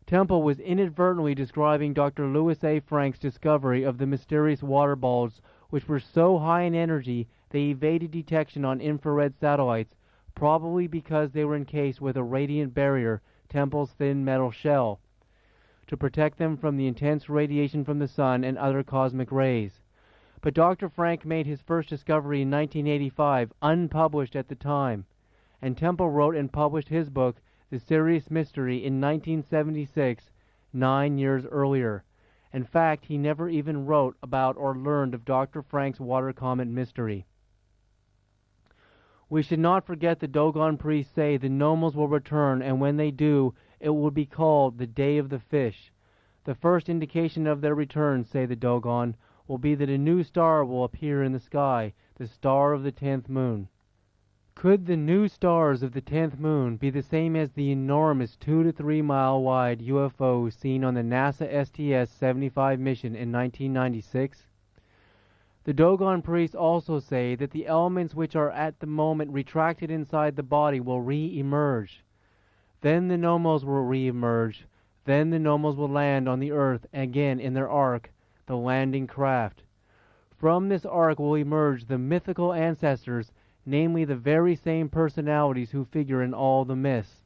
Temple was inadvertently describing Dr. Louis A. Frank's discovery of the mysterious water balls, which were so high in energy they evaded detection on infrared satellites, probably because they were encased with a radiant barrier, Temple's thin metal shell, to protect them from the intense radiation from the sun and other cosmic rays. But Dr. Frank made his first discovery in 1985, unpublished at the time, and Temple wrote and published his book, The Sirius Mystery, in 1976, 9 years earlier. In fact, he never even wrote about or learned of Dr. Frank's water comet mystery. We should not forget the Dogon priests say the Nomos will return, and when they do, it will be called the Day of the Fish. The first indication of their return, say the Dogon, will be that a new star will appear in the sky, the star of the 10th moon. Could the new stars of the 10th moon be the same as the enormous 2 to 3 mile wide UFO seen on the NASA STS-75 mission in 1996? The Dogon priests also say that the elements which are at the moment retracted inside the body will re-emerge. Then the Nomos will re-emerge. Then the Nomos will land on the earth again in their ark, the landing craft. From this ark will emerge the mythical ancestors, namely the very same personalities who figure in all the myths.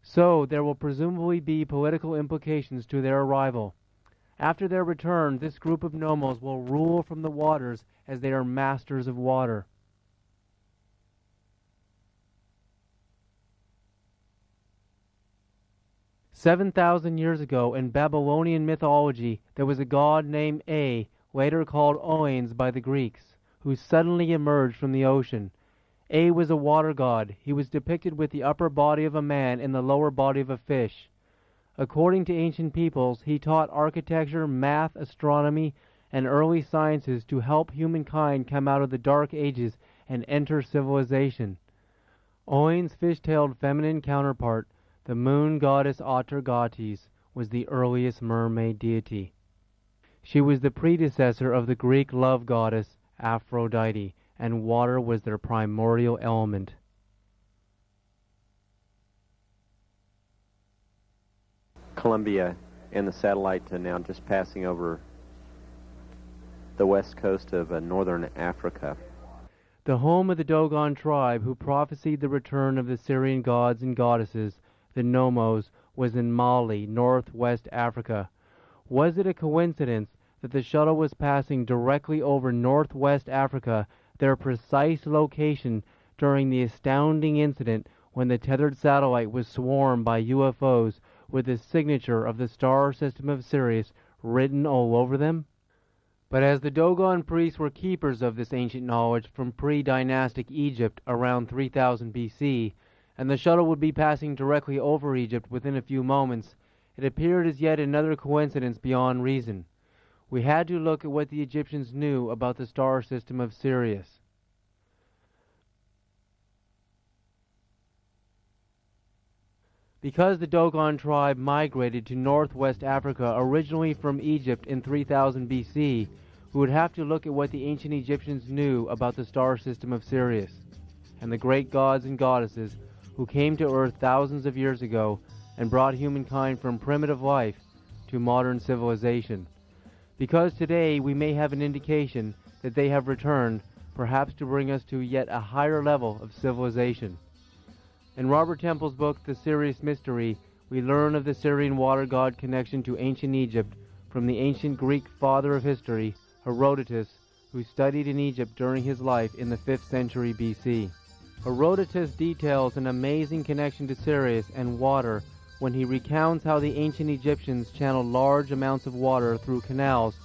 So there will presumably be political implications to their arrival. After their return, this group of Nomos will rule from the waters as they are masters of water. "7,000 years ago, in Babylonian mythology, there was a god named A, later called Oannes by the Greeks, who suddenly emerged from the ocean. A was a water god. He was depicted with the upper body of a man and the lower body of a fish. According to ancient peoples, he taught architecture, math, astronomy, and early sciences to help humankind come out of the dark ages and enter civilization. Oannes' fish-tailed feminine counterpart, the moon goddess Atargates, was the earliest mermaid deity. She was the predecessor of the Greek love goddess Aphrodite, and water was their primordial element. Columbia and the satellite now just passing over the west coast of northern Africa. The home of the Dogon tribe, who prophesied the return of the Syrian gods and goddesses, the Nomos, was in Mali, northwest Africa. Was it a coincidence that the shuttle was passing directly over northwest Africa, their precise location during the astounding incident when the tethered satellite was swarmed by UFOs with the signature of the star system of Sirius written all over them? But as the Dogon priests were keepers of this ancient knowledge from pre-dynastic Egypt around 3000 BC, and the shuttle would be passing directly over Egypt within a few moments, it appeared as yet another coincidence beyond reason. We had to look at what the Egyptians knew about the star system of Sirius. Because the Dogon tribe migrated to northwest Africa originally from Egypt in 3000 BC, we would have to look at what the ancient Egyptians knew about the star system of Sirius, and the great gods and goddesses who came to Earth thousands of years ago and brought humankind from primitive life to modern civilization. Because today we may have an indication that they have returned, perhaps to bring us to yet a higher level of civilization. In Robert Temple's book, The Sirius Mystery, we learn of the Syrian water god connection to ancient Egypt from the ancient Greek father of history, Herodotus, who studied in Egypt during his life in the 5th century BC. Herodotus details an amazing connection to Sirius and water when he recounts how the ancient Egyptians channeled large amounts of water through canals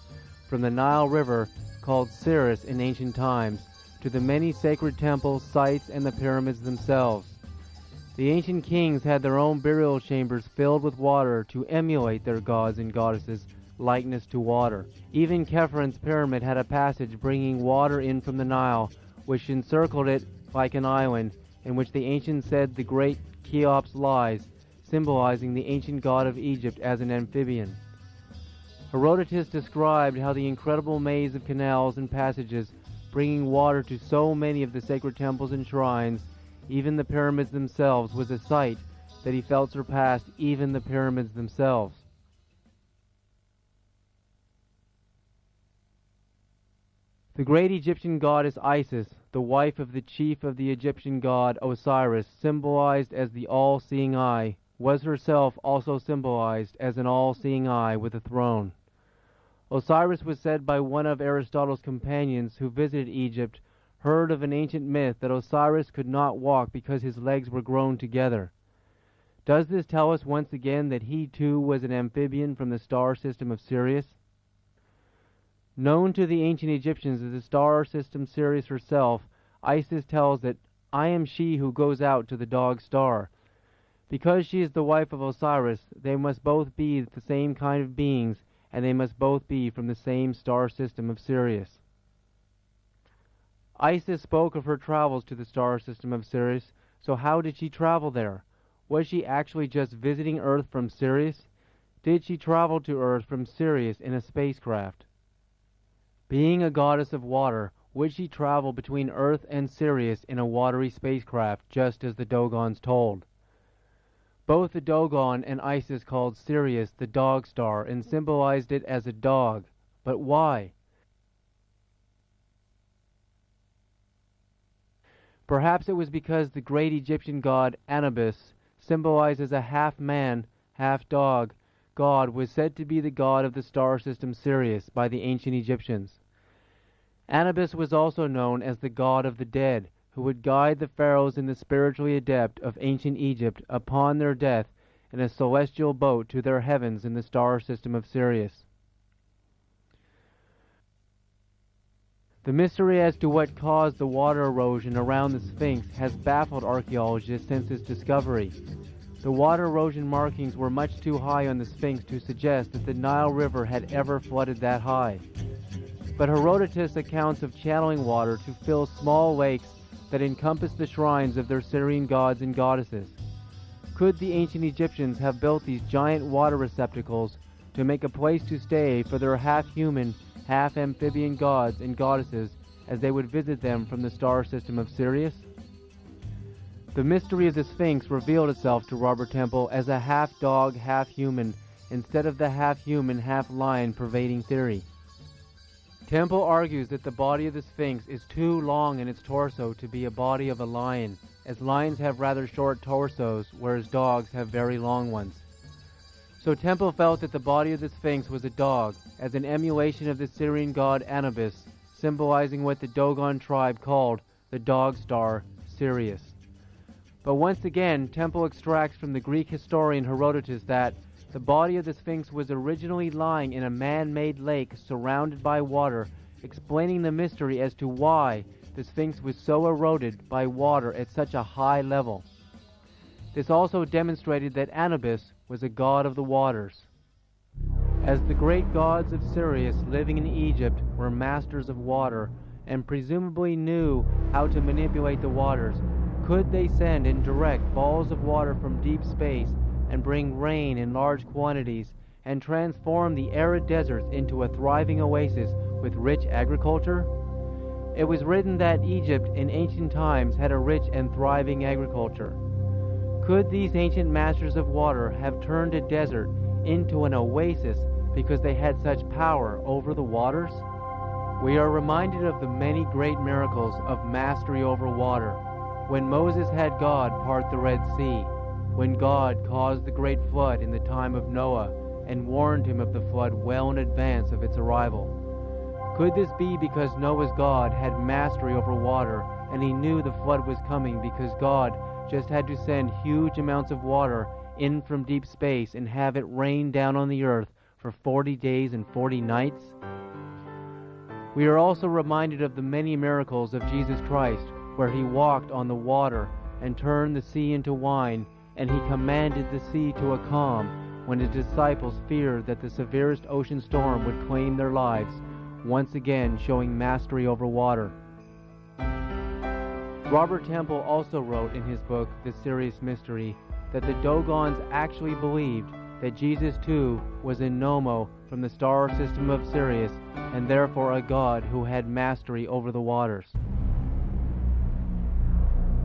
from the Nile River, called Siris in ancient times, to the many sacred temples, sites, and the pyramids themselves. The ancient kings had their own burial chambers filled with water to emulate their gods and goddesses' likeness to water. Even Khephren pyramid had a passage bringing water in from the Nile, which encircled it like an island, in which the ancients said the great Cheops lies, symbolizing the ancient god of Egypt as an amphibian. Herodotus described how the incredible maze of canals and passages bringing water to so many of the sacred temples and shrines, even the pyramids themselves, was a sight that he felt surpassed even the pyramids themselves. The great Egyptian goddess Isis, the wife of the chief of the Egyptian god Osiris, symbolized as the all-seeing eye, was herself also symbolized as an all-seeing eye with a throne. Osiris was said by one of Aristotle's companions who visited Egypt, heard of an ancient myth that Osiris could not walk because his legs were grown together. Does this tell us once again that he too was an amphibian from the star system of Sirius? Known to the ancient Egyptians as the star system Sirius herself, Isis tells that, "I am she who goes out to the dog star." Because she is the wife of Osiris, they must both be the same kind of beings, and they must both be from the same star system of Sirius. Isis spoke of her travels to the star system of Sirius, so how did she travel there? Was she actually just visiting Earth from Sirius? Did she travel to Earth from Sirius in a spacecraft? Being a goddess of water, would she travel between Earth and Sirius in a watery spacecraft, just as the Dogons told? Both the Dogon and Isis called Sirius the dog star and symbolized it as a dog. But why? Perhaps it was because the great Egyptian god Anubis, symbolized as a half-man, half-dog god, was said to be the god of the star system Sirius by the ancient Egyptians. Anubis was also known as the god of the dead, who would guide the pharaohs and the spiritually adept of ancient Egypt upon their death in a celestial boat to their heavens in the star system of Sirius. The mystery as to what caused the water erosion around the Sphinx has baffled archaeologists since its discovery. The water erosion markings were much too high on the Sphinx to suggest that the Nile River had ever flooded that high. But Herodotus' accounts of channeling water to fill small lakes that encompass the shrines of their Syrian gods and goddesses. Could the ancient Egyptians have built these giant water receptacles to make a place to stay for their half-human, half-amphibian gods and goddesses as they would visit them from the star system of Sirius? The mystery of the Sphinx revealed itself to Robert Temple as a half-dog, half-human, instead of the half-human, half-lion pervading theory. Temple argues that the body of the Sphinx is too long in its torso to be a body of a lion, as lions have rather short torsos, whereas dogs have very long ones. So Temple felt that the body of the Sphinx was a dog, as an emulation of the Syrian god Anubis, symbolizing what the Dogon tribe called the dog star Sirius. But once again, Temple extracts from the Greek historian Herodotus that the body of the Sphinx was originally lying in a man-made lake surrounded by water, explaining the mystery as to why the Sphinx was so eroded by water at such a high level. This also demonstrated that Anubis was a god of the waters. As the great gods of Sirius living in Egypt were masters of water and presumably knew how to manipulate the waters, could they send and direct balls of water from deep space and bring rain in large quantities, and transform the arid deserts into a thriving oasis with rich agriculture? It was written that Egypt in ancient times had a rich and thriving agriculture. Could these ancient masters of water have turned a desert into an oasis because they had such power over the waters? We are reminded of the many great miracles of mastery over water, when Moses had God part the Red Sea, when God caused the great flood in the time of Noah and warned him of the flood well in advance of its arrival. Could this be because Noah's God had mastery over water and he knew the flood was coming because God just had to send huge amounts of water in from deep space and have it rain down on the earth for 40 days and 40 nights? We are also reminded of the many miracles of Jesus Christ, where he walked on the water and turned the sea into wine, and he commanded the sea to a calm when his disciples feared that the severest ocean storm would claim their lives, once again showing mastery over water. Robert Temple also wrote in his book, The Sirius Mystery, that the Dogons actually believed that Jesus too was in Nomo from the star system of Sirius, and therefore a god who had mastery over the waters.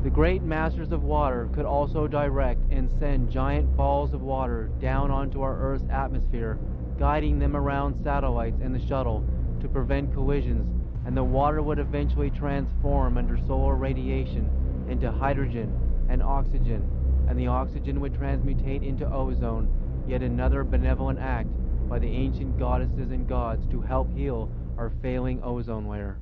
The great masters of water could also direct and send giant balls of water down onto our Earth's atmosphere, guiding them around satellites and the shuttle to prevent collisions, and the water would eventually transform under solar radiation into hydrogen and oxygen, and the oxygen would transmutate into ozone, yet another benevolent act by the ancient goddesses and gods to help heal our failing ozone layer.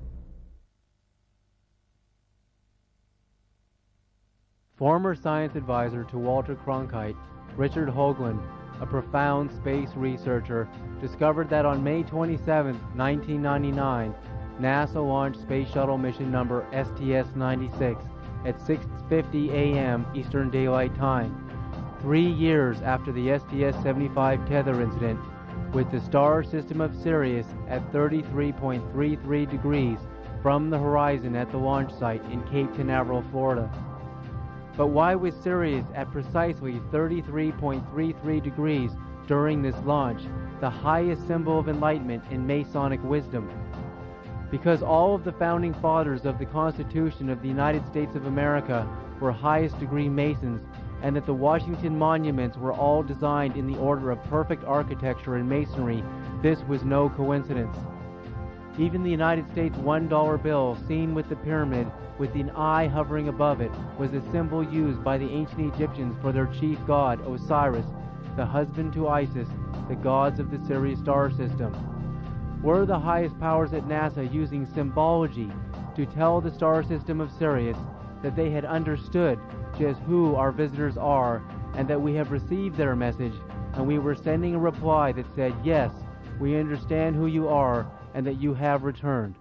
Former science advisor to Walter Cronkite, Richard Hoagland, a profound space researcher, discovered that on May 27, 1999, NASA launched Space Shuttle mission number STS-96 at 6:50 a.m. Eastern Daylight Time, 3 years after the STS-75 tether incident, with the star system of Sirius at 33.33 degrees from the horizon at the launch site in Cape Canaveral, Florida. But why was Sirius at precisely 33.33 degrees during this launch, the highest symbol of enlightenment in Masonic wisdom? Because all of the founding fathers of the Constitution of the United States of America were highest degree Masons, and that the Washington monuments were all designed in the order of perfect architecture and masonry, this was no coincidence. Even the United States $1 bill, seen with the pyramid with an eye hovering above it, was a symbol used by the ancient Egyptians for their chief god, Osiris, the husband to Isis, the gods of the Sirius star system. Were the highest powers at NASA using symbology to tell the star system of Sirius that they had understood just who our visitors are, and that we have received their message, and we were sending a reply that said, yes, we understand who you are, and that you have returned?